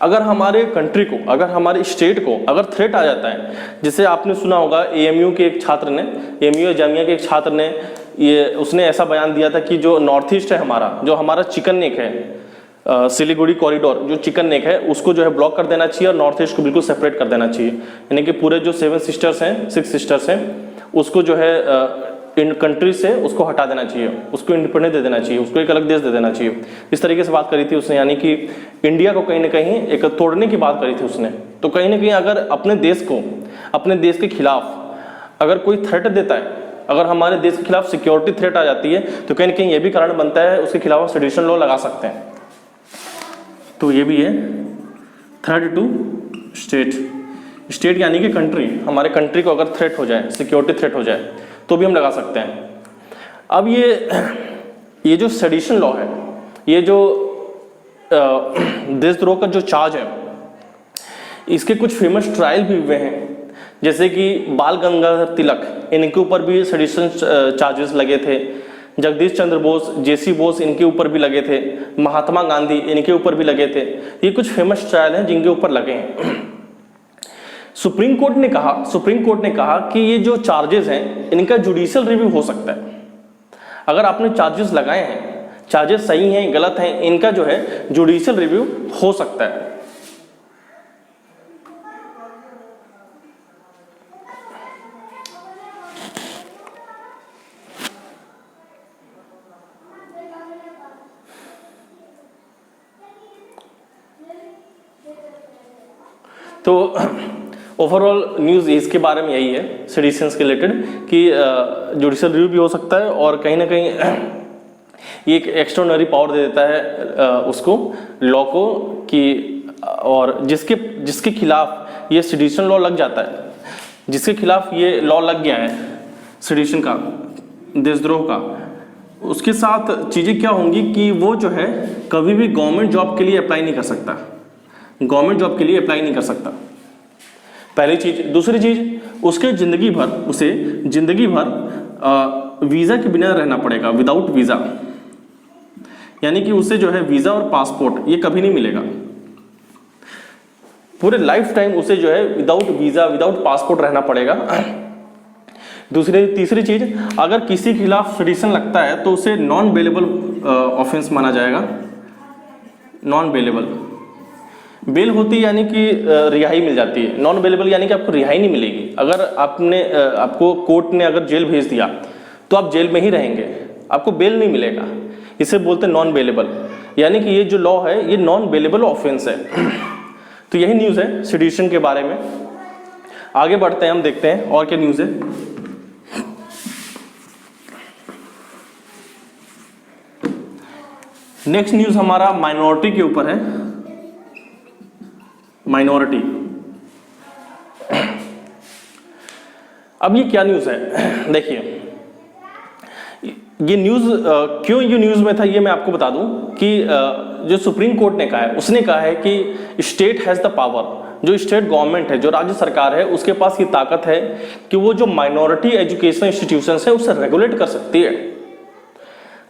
अगर हमारे कंट्री को, अगर हमारे स्टेट को अगर थ्रेट आ जाता है, जैसे आपने सुना होगा एएमयू के एक छात्र ने, एएमयू जामिया के एक छात्र ने, ये उसने ऐसा बयान दिया था कि जो नॉर्थ ईस्ट है हमारा, जो हमारा चिकन नेक है, सिलीगुड़ी कॉरिडोर जो चिकन नेक है, उसको जो है ब्लॉक कर देना चाहिए और नॉर्थ ईस्ट को बिल्कुल सेपरेट कर देना चाहिए। यानी कि पूरे जो 7 सिस्टर्स हैं, 6 सिस्टर्स हैं, उसको जो है इन कंट्री से उसको हटा देना चाहिए, उसको इंडिपेंडेंस दे देना चाहिए, उसको एक अलग देश दे देना चाहिए। इस तरीके से बात करी थी उसने, यानी कि इंडिया को कहीं ना कहीं एक तोड़ने की बात करी थी उसने। तो कहीं ना कहीं अगर अपने देश को, अपने देश के खिलाफ अगर कोई थ्रेट देता है, अगर हमारे देश के खिलाफ सिक्योरिटी थ्रेट आ जाती है, तो कहीं ना कहीं ये भी कारण बनता है, उसके खिलाफ हम सेडिशन लॉ लगा सकते हैं। तो ये भी है थ्रेट टू स्टेट। स्टेट यानी कि कंट्री, हमारे कंट्री को अगर थ्रेट हो जाए, सिक्योरिटी थ्रेट हो जाए, तो भी हम लगा सकते हैं। अब ये जो सेडिशन लॉ है, ये जो देशद्रोह का जो चार्ज है, इसके कुछ फेमस ट्रायल भी हुए हैं, जैसे कि बाल गंगाधर तिलक, इनके ऊपर भी सेडिशन चार्जेस लगे थे। जगदीश चंद्र बोस, जेसी बोस, इनके ऊपर भी लगे थे। महात्मा गांधी, इनके ऊपर भी लगे थे। ये कुछ फेमस ट्रायल हैं जिनके ऊपर लगे हैं। सुप्रीम कोर्ट ने कहा कि ये जो चार्जेस हैं इनका जुडिशियल रिव्यू हो सकता है। अगर आपने चार्जेस लगाए हैं, चार्जेस सही हैं गलत हैं, इनका जो है जुडिशियल रिव्यू हो सकता है। तो ओवरऑल न्यूज़ इसके बारे में यही है, सेडिशंस के रिलेटेड, कि जुडिशियल रिव्यू भी हो सकता है और कहीं ना कहीं ये एक एक्स्ट्राऑर्डिनरी पावर दे देता है उसको, लॉ को, कि और जिसके खिलाफ ये सेडिशन लॉ लग जाता है, जिसके खिलाफ ये लॉ लग गया है सेडिशन का, देशद्रोह का, उसके साथ चीज़ें क्या होंगी कि वो जो है कभी भी गवर्नमेंट जॉब के लिए अप्लाई नहीं कर सकता, गवर्नमेंट जॉब के लिए अप्लाई नहीं कर सकता, पहली चीज। दूसरी चीज, उसे जिंदगी भर वीज़ा के बिना रहना पड़ेगा, विदाउट वीज़ा। यानी कि उसे जो है वीज़ा और पासपोर्ट ये कभी नहीं मिलेगा, पूरे लाइफ टाइम उसे जो है विदाउट वीज़ा विदाउट पासपोर्ट रहना पड़ेगा। तीसरी चीज, अगर किसी के खिलाफ सेडिशन लगता है तो उसे नॉन बेलेबल ऑफेंस माना जाएगा। नॉन बेलेबल, बेल होती है यानी कि रिहाई मिल जाती है, नॉन बेलेबल यानी कि आपको रिहाई नहीं मिलेगी। अगर आपको कोर्ट ने अगर जेल भेज दिया तो आप जेल में ही रहेंगे, आपको बेल नहीं मिलेगा, इसे बोलते हैं नॉन बेलेबल। यानी कि ये जो लॉ है ये नॉन बेलेबल ऑफेंस है। तो यही न्यूज़ है सेडिशन के बारे में। आगे बढ़ते हैं, हम देखते हैं और क्या न्यूज़ है। नेक्स्ट न्यूज़ हमारा माइनॉरिटी के ऊपर है। माइनॉरिटी, अब ये क्या न्यूज़ है, देखिए ये न्यूज़ क्यों ये न्यूज़ में था ये मैं आपको बता दूं कि जो सुप्रीम कोर्ट ने कहा है, उसने कहा है कि स्टेट हैज़ द पावर, जो स्टेट गवर्नमेंट है, जो राज्य सरकार है, उसके पास ये ताकत है कि वो जो माइनॉरिटी एजुकेशनल इंस्टीट्यूशंस है उसे रेगुलेट कर सकती है।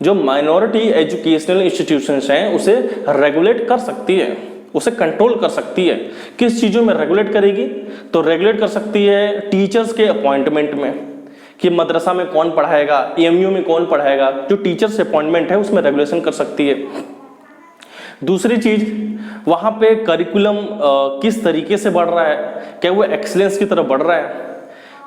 जो माइनॉरिटी एजुकेशनल इंस्टीट्यूशंस हैं उसे रेगुलेट कर सकती है, उसे कंट्रोल कर सकती है। किस चीज़ों में रेगुलेट करेगी, तो रेगुलेट कर सकती है टीचर्स के अपॉइंटमेंट में, कि मदरसा में कौन पढ़ाएगा, एएमयू में कौन पढ़ाएगा, जो टीचर्स अपॉइंटमेंट है उसमें रेगुलेशन कर सकती है। दूसरी चीज, वहाँ पे करिकुलम किस तरीके से बढ़ रहा है, क्या वो एक्सीलेंस की तरफ बढ़ रहा है,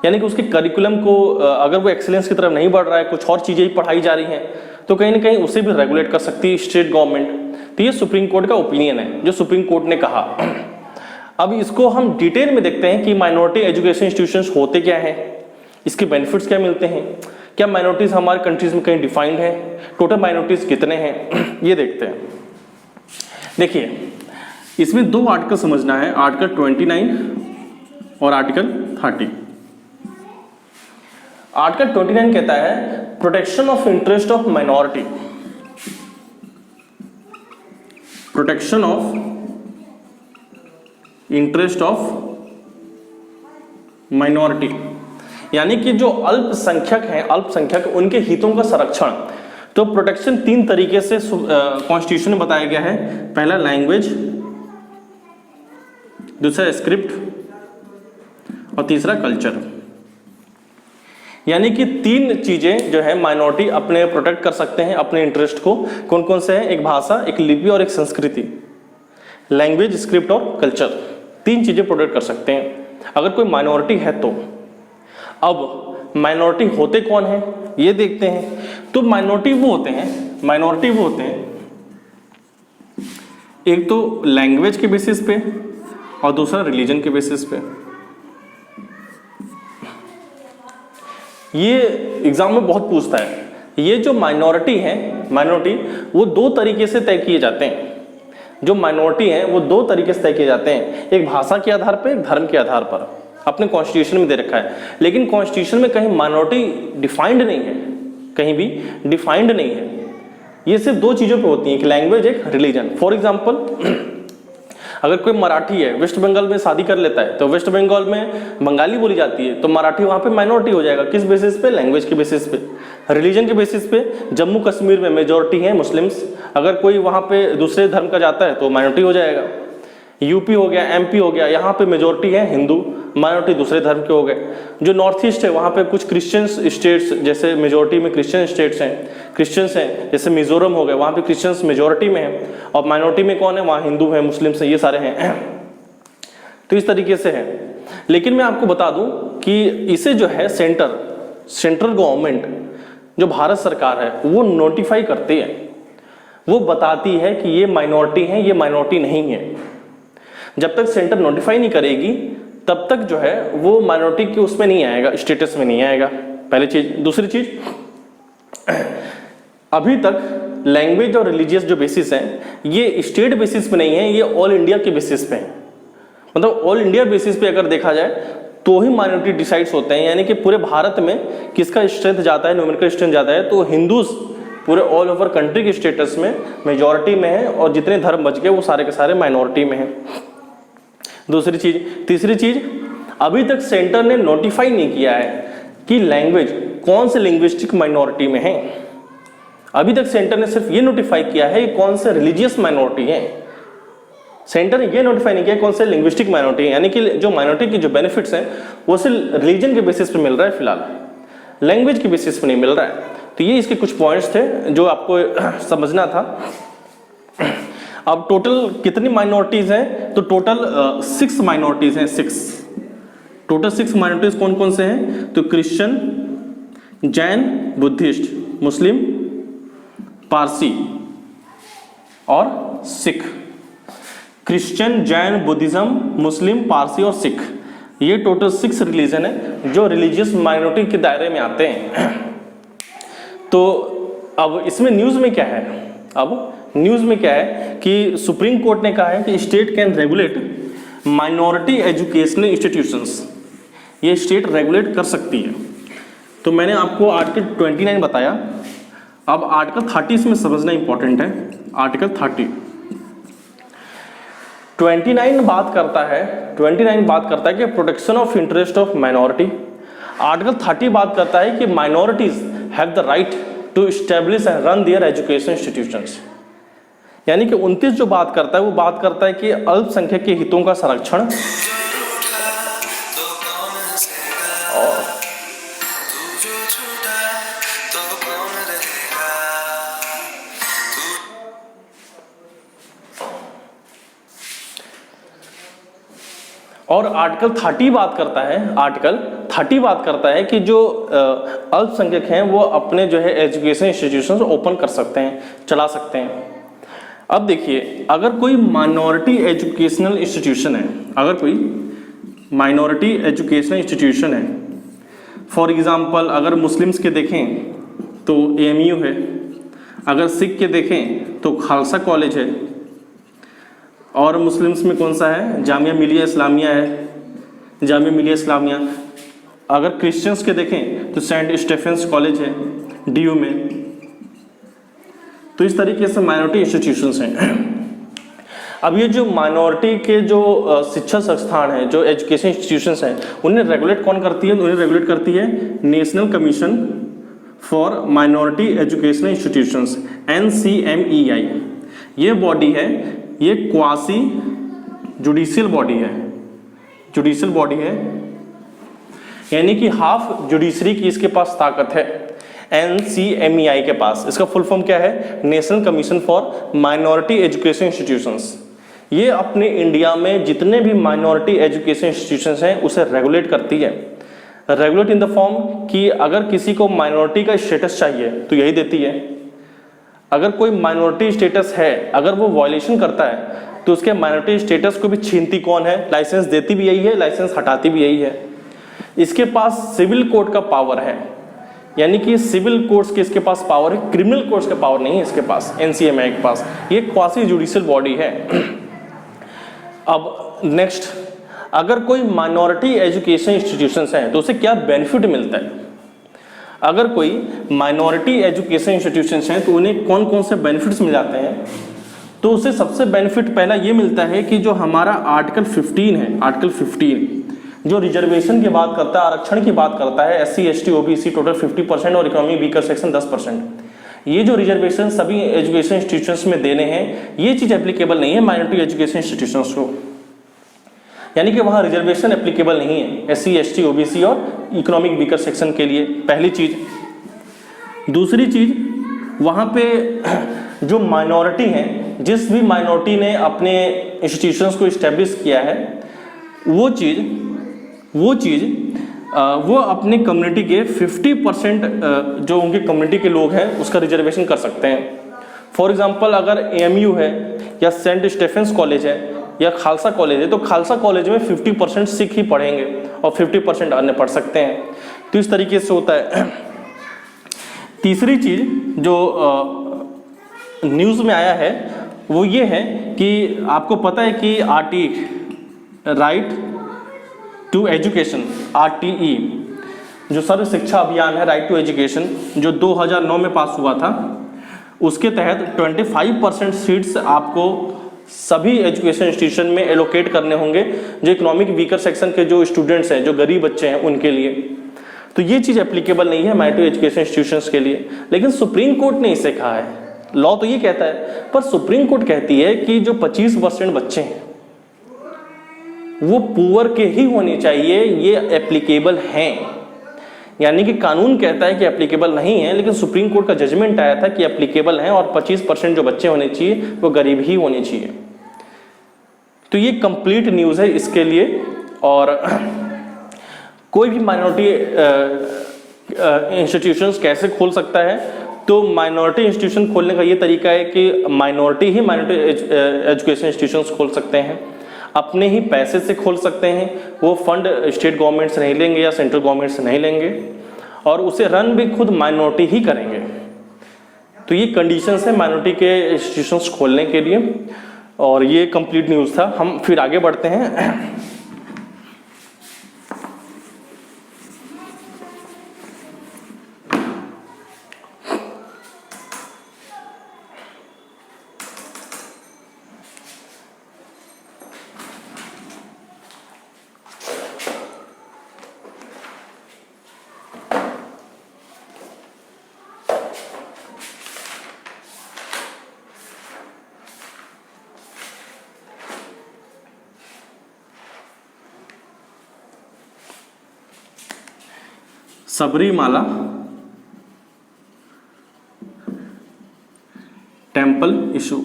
यानी कि उसके करिकुलम को अगर वो एक्सीलेंस की तरफ नहीं बढ़ रहा है, कुछ और चीज़ें ही पढ़ाई जा रही हैं, तो कहीं ना कहीं उसे भी रेगुलेट कर सकती है स्टेट गवर्नमेंट। तो ये सुप्रीम कोर्ट का ओपिनियन है जो सुप्रीम कोर्ट ने कहा। अब इसको हम डिटेल में देखते हैं कि माइनॉरिटी एजुकेशन इंस्टीट्यूशंस होते क्या हैं, इसके बेनिफिट्स क्या मिलते हैं, क्या माइनॉरिटीज़ हमारे कंट्रीज में कहीं डिफाइंड है, टोटल माइनॉरिटीज़ कितने हैं, ये देखते हैं। देखिए इसमें दो आर्टिकल समझना है, आर्टिकल 29 और आर्टिकल 30। आर्टिकल 29 कहता है protection of interest of minority, protection of interest of minority, यानी कि जो अल्पसंख्यक हैं, अल्पसंख्यक उनके हितों का संरक्षण। तो प्रोटेक्शन तीन तरीके से कॉन्स्टिट्यूशन में बताया गया है। पहला लैंग्वेज, दूसरा स्क्रिप्ट और तीसरा कल्चर। यानी कि तीन चीजें जो है माइनॉरिटी अपने प्रोटेक्ट कर सकते हैं अपने इंटरेस्ट को। कौन कौन से हैं, एक भाषा, एक लिपि और एक संस्कृति। लैंग्वेज, स्क्रिप्ट और कल्चर, तीन चीजें प्रोटेक्ट कर सकते हैं अगर कोई माइनॉरिटी है तो। अब माइनॉरिटी होते कौन है ये देखते हैं। तो माइनॉरिटी वो होते हैं एक तो लैंग्वेज के बेसिस पे और दूसरा रिलीजन के बेसिस पे। ये एग्जाम में बहुत पूछता है। ये जो माइनॉरिटी वो दो तरीके से तय किए जाते हैं। जो माइनॉरिटी हैं वो दो तरीके से तय किए जाते हैं, एक भाषा के आधार पर, एक धर्म के आधार पर। अपने कॉन्स्टिट्यूशन में दे रखा है, लेकिन कॉन्स्टिट्यूशन में कहीं माइनॉरिटी डिफाइंड नहीं है, कहीं भी डिफाइंड नहीं है। ये सिर्फ दो चीज़ों पे होती है, एक लैंग्वेज, एक रिलीजन। फॉर एग्जाम्पल अगर कोई मराठी है, वेस्ट बंगाल में शादी कर लेता है, तो वेस्ट बंगाल में बंगाली बोली जाती है, तो मराठी वहाँ पे माइनॉरिटी हो जाएगा। किस बेसिस पे, लैंग्वेज के बेसिस पे। रिलीजन के बेसिस पे, जम्मू कश्मीर में मेजॉरिटी है मुस्लिम्स, अगर कोई वहाँ पे दूसरे धर्म का जाता है तो माइनॉरिटी हो जाएगा। यूपी हो गया, एमपी हो गया, यहाँ पे मेजॉरिटी है हिंदू, माइनॉरिटी दूसरे धर्म के हो गए। जो नॉर्थ ईस्ट है वहाँ पे कुछ क्रिश्चियंस स्टेट्स, जैसे मेजॉरिटी में क्रिश्चियन स्टेट्स हैं, क्रिश्चियंस हैं, जैसे मिजोरम हो गए, वहाँ पे क्रिश्चियंस मेजॉरिटी में है, और माइनॉरिटी में कौन है, वहाँ हिंदू है, मुस्लिम्स हैं, ये सारे हैं। तो इस तरीके से है। लेकिन मैं आपको बता दूं कि इसे जो है सेंट्रल गवर्नमेंट, जो भारत सरकार है, वो नोटिफाई करती है, वो बताती है कि ये माइनॉरिटी है, ये माइनॉरिटी नहीं है। जब तक सेंटर नोटिफाई नहीं करेगी तब तक जो है वो माइनॉरिटी के उसमें नहीं आएगा, स्टेटस में नहीं आएगा, पहली चीज। दूसरी चीज, अभी तक लैंग्वेज और रिलीजियस जो बेसिस हैं ये स्टेट बेसिस पे नहीं है, ये ऑल इंडिया के बेसिस पे है। मतलब ऑल इंडिया बेसिस पे अगर देखा जाए तो ही माइनॉरिटी डिसाइड्स होते हैं, यानी कि पूरे भारत में किसका स्ट्रेंथ जाता है, न्यूमेरिकल स्ट्रेंथ जाता है, तो हिंदूज पूरे ऑल ओवर कंट्री के स्टेटस में मेजॉरिटी में है, और जितने धर्म बच गए वो सारे के सारे माइनॉरिटी में हैं। दूसरी चीज। तीसरी चीज, अभी तक सेंटर ने नोटिफाई नहीं किया है कि लैंग्वेज कौन से लिंग्विस्टिक माइनॉरिटी में है। अभी तक सेंटर ने सिर्फ ये नोटिफाई किया है कौन से रिलीजियस माइनॉरिटी हैं। सेंटर ने ये नोटिफाई नहीं किया कौन से लिंग्विस्टिक माइनॉरिटी हैं, यानी कि जो माइनॉरिटी की जो बेनिफिट्स हैं वो सिर्फ रिलीजन के बेसिस पे मिल रहा है, फिलहाल लैंग्वेज के बेसिस पे नहीं मिल रहा है। तो ये इसके कुछ पॉइंट्स थे जो आपको समझना था। अब टोटल कितनी माइनॉरिटीज हैं, तो टोटल 6 माइनॉरिटीज हैं, 6 टोटल 6 माइनॉरिटीज कौन कौन से हैं, तो क्रिश्चियन, जैन, बुद्धिस्ट, मुस्लिम, पारसी और सिख। क्रिश्चियन, जैन, बुद्धिज्म, मुस्लिम, पारसी और सिख, ये टोटल 6 रिलीजन है जो रिलीजियस माइनॉरिटी के दायरे में आते हैं। तो अब इसमें न्यूज़ में क्या है, अब न्यूज़ में क्या है कि सुप्रीम कोर्ट ने कहा है कि state can regulate minority educational institutions, ये स्टेट रेगुलेट कर सकती है। तो मैंने आपको आर्टिकल 29 बताया, अब आर्टिकल 30 इसमें समझना इंपॉर्टेंट है। आर्टिकल 29 बात करता है, 29 बात करता है कि protection of interest of minority. Article 30 बात करता है कि minorities have the right to establish and run their education institutions. यानी कि 29 जो बात करता है वो बात करता है कि अल्पसंख्यक के हितों का संरक्षण और आर्टिकल 30 बात करता है, आर्टिकल 30 बात करता है कि जो अल्पसंख्यक हैं वो अपने जो है एजुकेशन इंस्टीट्यूशंस ओपन कर सकते हैं, चला सकते हैं। अब देखिए, अगर कोई माइनॉरिटी एजुकेशनल इंस्टीट्यूशन है, अगर कोई माइनॉरिटी एजुकेशनल इंस्टीट्यूशन है, फॉर एग्जांपल अगर मुस्लिम्स के देखें तो AMU है, अगर सिख के देखें तो खालसा कॉलेज है, और मुस्लिम्स में कौन सा है, जामिया मिलिया इस्लामिया है, जामिया मिलिया इस्लामिया। अगर क्रिश्चियंस के देखें तो सेंट स्टेफेंस कॉलेज है DU में। तो इस तरीके से माइनॉरिटी इंस्टीट्यूशंस हैं। अब ये जो माइनॉरिटी के जो शिक्षा संस्थान हैं, जो एजुकेशन इंस्टीट्यूशंस हैं, उन्हें रेगुलेट कौन करती है, उन्हें रेगुलेट करती है national commission for minority educational institutions, NCMEI। ये बॉडी है, ये क्वासी जुडिशियल बॉडी है, जुडिशियल बॉडी है, यानी कि हाफ जुडिशरी की इसके पास ताकत है NCMEI के पास। इसका फुल फॉर्म क्या है, national commission for minority education institutions. ये अपने इंडिया में जितने भी माइनॉरिटी एजुकेशन इंस्टीट्यूशंस हैं उसे रेगुलेट करती है। रेगुलेट इन द फॉर्म कि अगर किसी को माइनॉरिटी का स्टेटस चाहिए तो यही देती है। अगर कोई माइनॉरिटी स्टेटस है, अगर वो वायलेशन करता है तो उसके माइनॉरिटी स्टेटस को भी छीनती कौन है, लाइसेंस देती भी यही है, लाइसेंस हटाती भी यही है। इसके पास सिविल कोर्ट का पावर है, यानी कि सिविल कोर्ट्स के इसके पास पावर है, क्रिमिनल कोर्ट्स का पावर नहीं है इसके पास, NCMEI के पास। ये क्वासी जुडिशियल बॉडी है। अब नेक्स्ट, अगर कोई माइनॉरिटी एजुकेशन इंस्टीट्यूशंस हैं तो उसे क्या बेनिफिट मिलता है। अगर कोई माइनॉरिटी एजुकेशन इंस्टीट्यूशंस हैं तो उन्हें कौन कौन से बेनिफिट्स मिल जाते हैं, तो उसे सबसे बेनिफिट पहला ये मिलता है कि जो हमारा आर्टिकल 15 है, आर्टिकल 15 जो रिजर्वेशन की बात करता है, आरक्षण की बात करता है, SC ST OBC टोटल 50% और इकोनॉमिक वीकर सेक्शन 10%। ये जो रिजर्वेशन सभी एजुकेशन इंस्टीट्यूशंस में देने हैं, ये चीज़ एप्लीकेबल नहीं है माइनॉरिटी एजुकेशन इंस्टीट्यूशंस को, यानी कि वहाँ रिजर्वेशन एप्लीकेबल नहीं है SC ST OBC और इकोनॉमिक वीकर सेक्शन के लिए, पहली चीज़। दूसरी चीज़, वहाँ पे जो माइनॉरिटी हैं, जिस भी माइनॉरिटी ने अपने इंस्टीट्यूशंस को इस्टेब्लिश किया है, वो चीज़ वो अपने कम्युनिटी के 50% जो उनके कम्युनिटी के लोग हैं उसका रिजर्वेशन कर सकते हैं। फॉर एग्जांपल अगर AMU है या सेंट स्टेफेंस कॉलेज है या खालसा कॉलेज है, तो खालसा कॉलेज में 50% सिख ही पढ़ेंगे और 50% अन्य पढ़ सकते हैं। तो इस तरीके से होता है। तीसरी चीज़ जो न्यूज़ में आया है वो ये है कि आपको पता है कि RT right to education, RTE जो सर्व शिक्षा अभियान है, राइट टू एजुकेशन, जो 2009 में पास हुआ था, उसके तहत 25% सीट्स आपको सभी एजुकेशन इंस्टीट्यूशन में एलोकेट करने होंगे जो इकोनॉमिक वीकर सेक्शन के जो स्टूडेंट्स हैं, जो गरीब बच्चे हैं, उनके लिए। तो ये चीज एप्लीकेबल नहीं है माइनॉरिटी एजुकेशन इंस्टीट्यूशंस के लिए। लेकिन सुप्रीम कोर्ट ने इसे कहा है, लॉ तो ये कहता है, पर सुप्रीम कोर्ट कहती है कि जो 25% बच्चे हैं वो पुअर के ही होने चाहिए, ये एप्लीकेबल हैं। यानी कि कानून कहता है कि एप्लीकेबल नहीं है, लेकिन सुप्रीम कोर्ट का जजमेंट आया था कि एप्लीकेबल हैं और 25% जो बच्चे होने चाहिए वो गरीब ही होने चाहिए। तो ये कंप्लीट न्यूज़ है इसके लिए। और कोई भी माइनॉरिटी इंस्टीट्यूशंस कैसे खोल सकता है, तो माइनॉरिटी इंस्टीट्यूशन खोलने का ये तरीका है कि माइनॉरिटी ही माइनॉरिटी एजुकेशन इंस्टीट्यूशंस खोल सकते हैं, अपने ही पैसे से खोल सकते हैं। वो फंड स्टेट गवर्नमेंट से नहीं लेंगे या सेंट्रल गवर्नमेंट से नहीं लेंगे, और उसे रन भी खुद माइनॉरिटी ही करेंगे। तो ये कंडीशंस है माइनॉरिटी के इंस्टीट्यूशंस खोलने के लिए। और ये कंप्लीट न्यूज़ था। हम फिर आगे बढ़ते हैं। Sabarimala temple issue.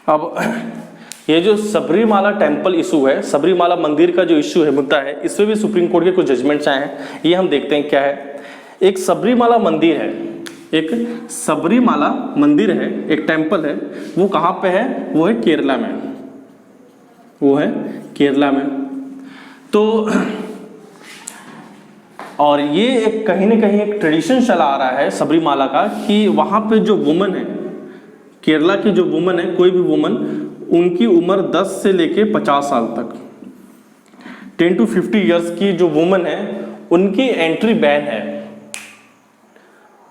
अब ये जो सबरीमाला टेम्पल इशू है, सबरीमाला मंदिर का जो इशू है, मुद्दा है, इसमें भी सुप्रीम कोर्ट के कुछ जजमेंट्स आए हैं। ये हम देखते हैं क्या है। एक सबरीमाला मंदिर है, एक सबरीमाला मंदिर है, एक टेम्पल है। वो कहाँ पे है? वो है केरला में, वो है केरला में। तो और ये एक कहीं ना कहीं एक ट्रेडिशन चला आ रहा है सबरीमाला का कि वहाँ पे जो वुमन है, केरला की जो वुमन है, कोई भी वुमन, उनकी उम्र 10 से लेके 50 साल तक, 10 to 50 इयर्स की जो वुमन है, उनकी एंट्री बैन है,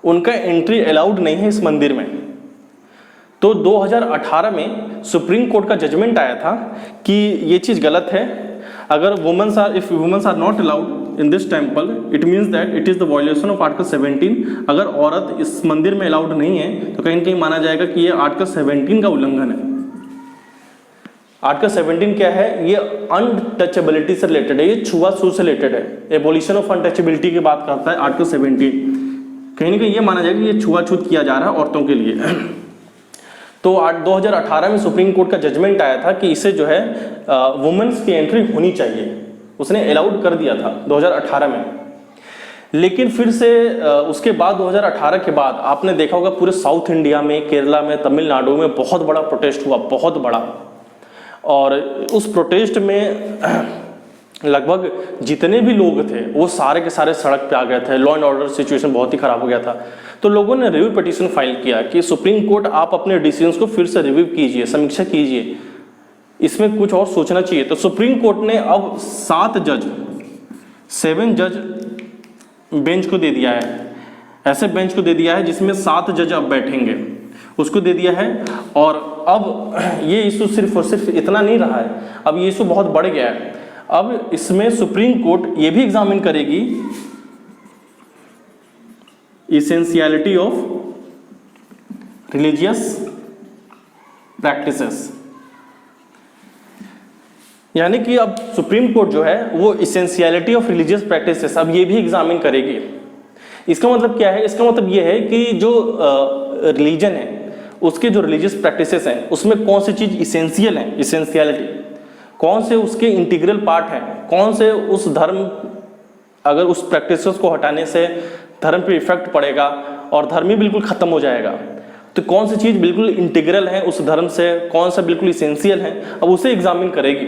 उनका एंट्री अलाउड नहीं है इस मंदिर में। तो 2018 में सुप्रीम कोर्ट का जजमेंट आया था कि ये चीज़ गलत है। अगर if womens are not allowed in this temple, it means that it is the violation of article 17। अगर औरत इस मंदिर में अलाउड नहीं है तो कहीं ना कहीं माना जाएगा कि ये आर्टिकल 17 का उल्लंघन है। आर्टिकल 17 क्या है? ये अनटचेबिलिटी से रिलेटेड है, ये छुआछूत से रिलेटेड है। एबोलिशन ऑफ अनटचेबिलिटी की बात करता है आर्टिकल 17। कहीं ना कहीं ये माना जाएगा कि ये छुआछूत किया जा रहा है औरतों के लिए। तो 2018 में सुप्रीम कोर्ट का जजमेंट आया था कि इसे जो है वुमेन्स की एंट्री होनी चाहिए, उसने अलाउड कर दिया था 2018 में। लेकिन फिर से उसके बाद 2018 के बाद आपने देखा होगा पूरे साउथ इंडिया में, केरला में, तमिलनाडु में बहुत बड़ा प्रोटेस्ट हुआ, बहुत बड़ा। और उस प्रोटेस्ट में लगभग जितने भी लोग थे वो सारे के सारे सड़क पे आ गए थे। लॉ एंड ऑर्डर सिचुएशन बहुत ही खराब हो गया था। तो लोगों ने रिव्यू पिटीशन फाइल किया कि सुप्रीम कोर्ट आप अपने डिसीजंस को फिर से रिव्यू कीजिए, समीक्षा कीजिए, इसमें कुछ और सोचना चाहिए। तो सुप्रीम कोर्ट ने अब 7 जज बेंच को दे दिया है, ऐसे बेंच को दे दिया है जिसमें 7 जज अब बैठेंगे, उसको दे दिया है। और अब ये इशू सिर्फ और सिर्फ इतना नहीं रहा है, अब ये इशू बहुत बढ़ गया है। अब इसमें सुप्रीम कोर्ट ये भी एग्जामिन करेगी इसेंशियलिटी ऑफ रिलीजियस प्रैक्टिसेस। यानी कि अब सुप्रीम कोर्ट जो है वो इसेंशियलिटी ऑफ रिलीजियस प्रैक्टिसेस अब ये भी एग्जामिन करेगी। इसका मतलब क्या है? इसका मतलब ये है कि जो रिलीजन है उसके जो रिलीजियस प्रैक्टिसेस हैं उसमें कौन सी चीज इसेंशियल है, इसेंशियलिटी, कौन से उसके इंटीग्रल पार्ट हैं, कौन से उस धर्म, अगर उस प्रैक्टिसेस को हटाने से धर्म पे इफेक्ट पड़ेगा और धर्म ही बिल्कुल खत्म हो जाएगा, तो कौन सी चीज बिल्कुल इंटीग्रल है उस धर्म से, कौन सा बिल्कुल इसेंशियल है, अब उसे एग्जामिन करेगी।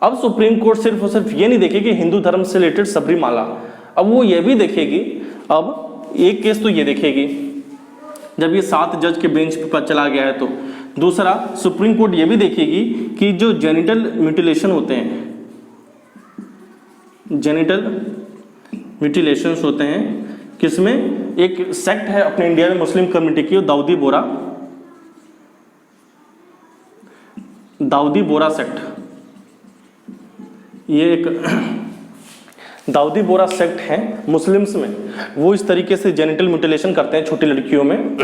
अब सुप्रीम कोर्ट सिर्फ और सिर्फ ये नहीं देखेगी हिंदू धर्म से रिलेटेड सबरीमाला, अब वो ये भी देखेगी, अब एक केस तो ये देखेगी जब ये 7 जज के बेंच पर चला गया है। तो दूसरा सुप्रीम कोर्ट ये भी देखेगी कि जो जेनिटल म्यूटिलेशन होते हैं, जेनिटल म्यूटिलेशंस होते हैं, किसमें? एक सेक्ट है अपने इंडिया में मुस्लिम कम्युनिटी की, दाऊदी बोरा सेक्ट। ये एक दाऊदी बोरा सेक्ट है मुस्लिम्स में, वो इस तरीके से जेनिटल म्यूटिलेशन करते हैं छोटी लड़कियों में।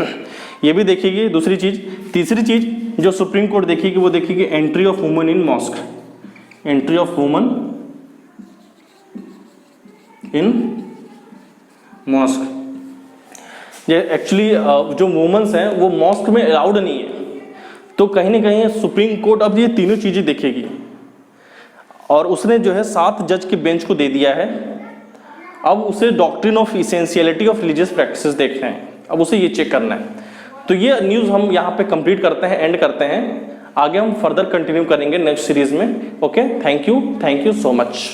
ये भी देखेगी दूसरी चीज। तीसरी चीज जो सुप्रीम कोर्ट देखेगी वो देखेगी entry of woman in mask, entry of woman in mask. ये एक्चुअली जो वुमेन्स हैं वो मॉस्क में अलाउड नहीं है, तो कहीं ना कहीं सुप्रीम कोर्ट अब ये तीनों चीजें देखेगी और उसने जो है 7 जज के बेंच को दे दिया है। अब उसे doctrine of essentiality of religious practices देखना है, अब उसे ये चेक करना है। तो ये न्यूज़ हम यहाँ पे कंप्लीट करते हैं, एंड करते हैं। आगे हम फर्दर कंटिन्यू करेंगे नेक्स्ट सीरीज में। Okay, thank you so much.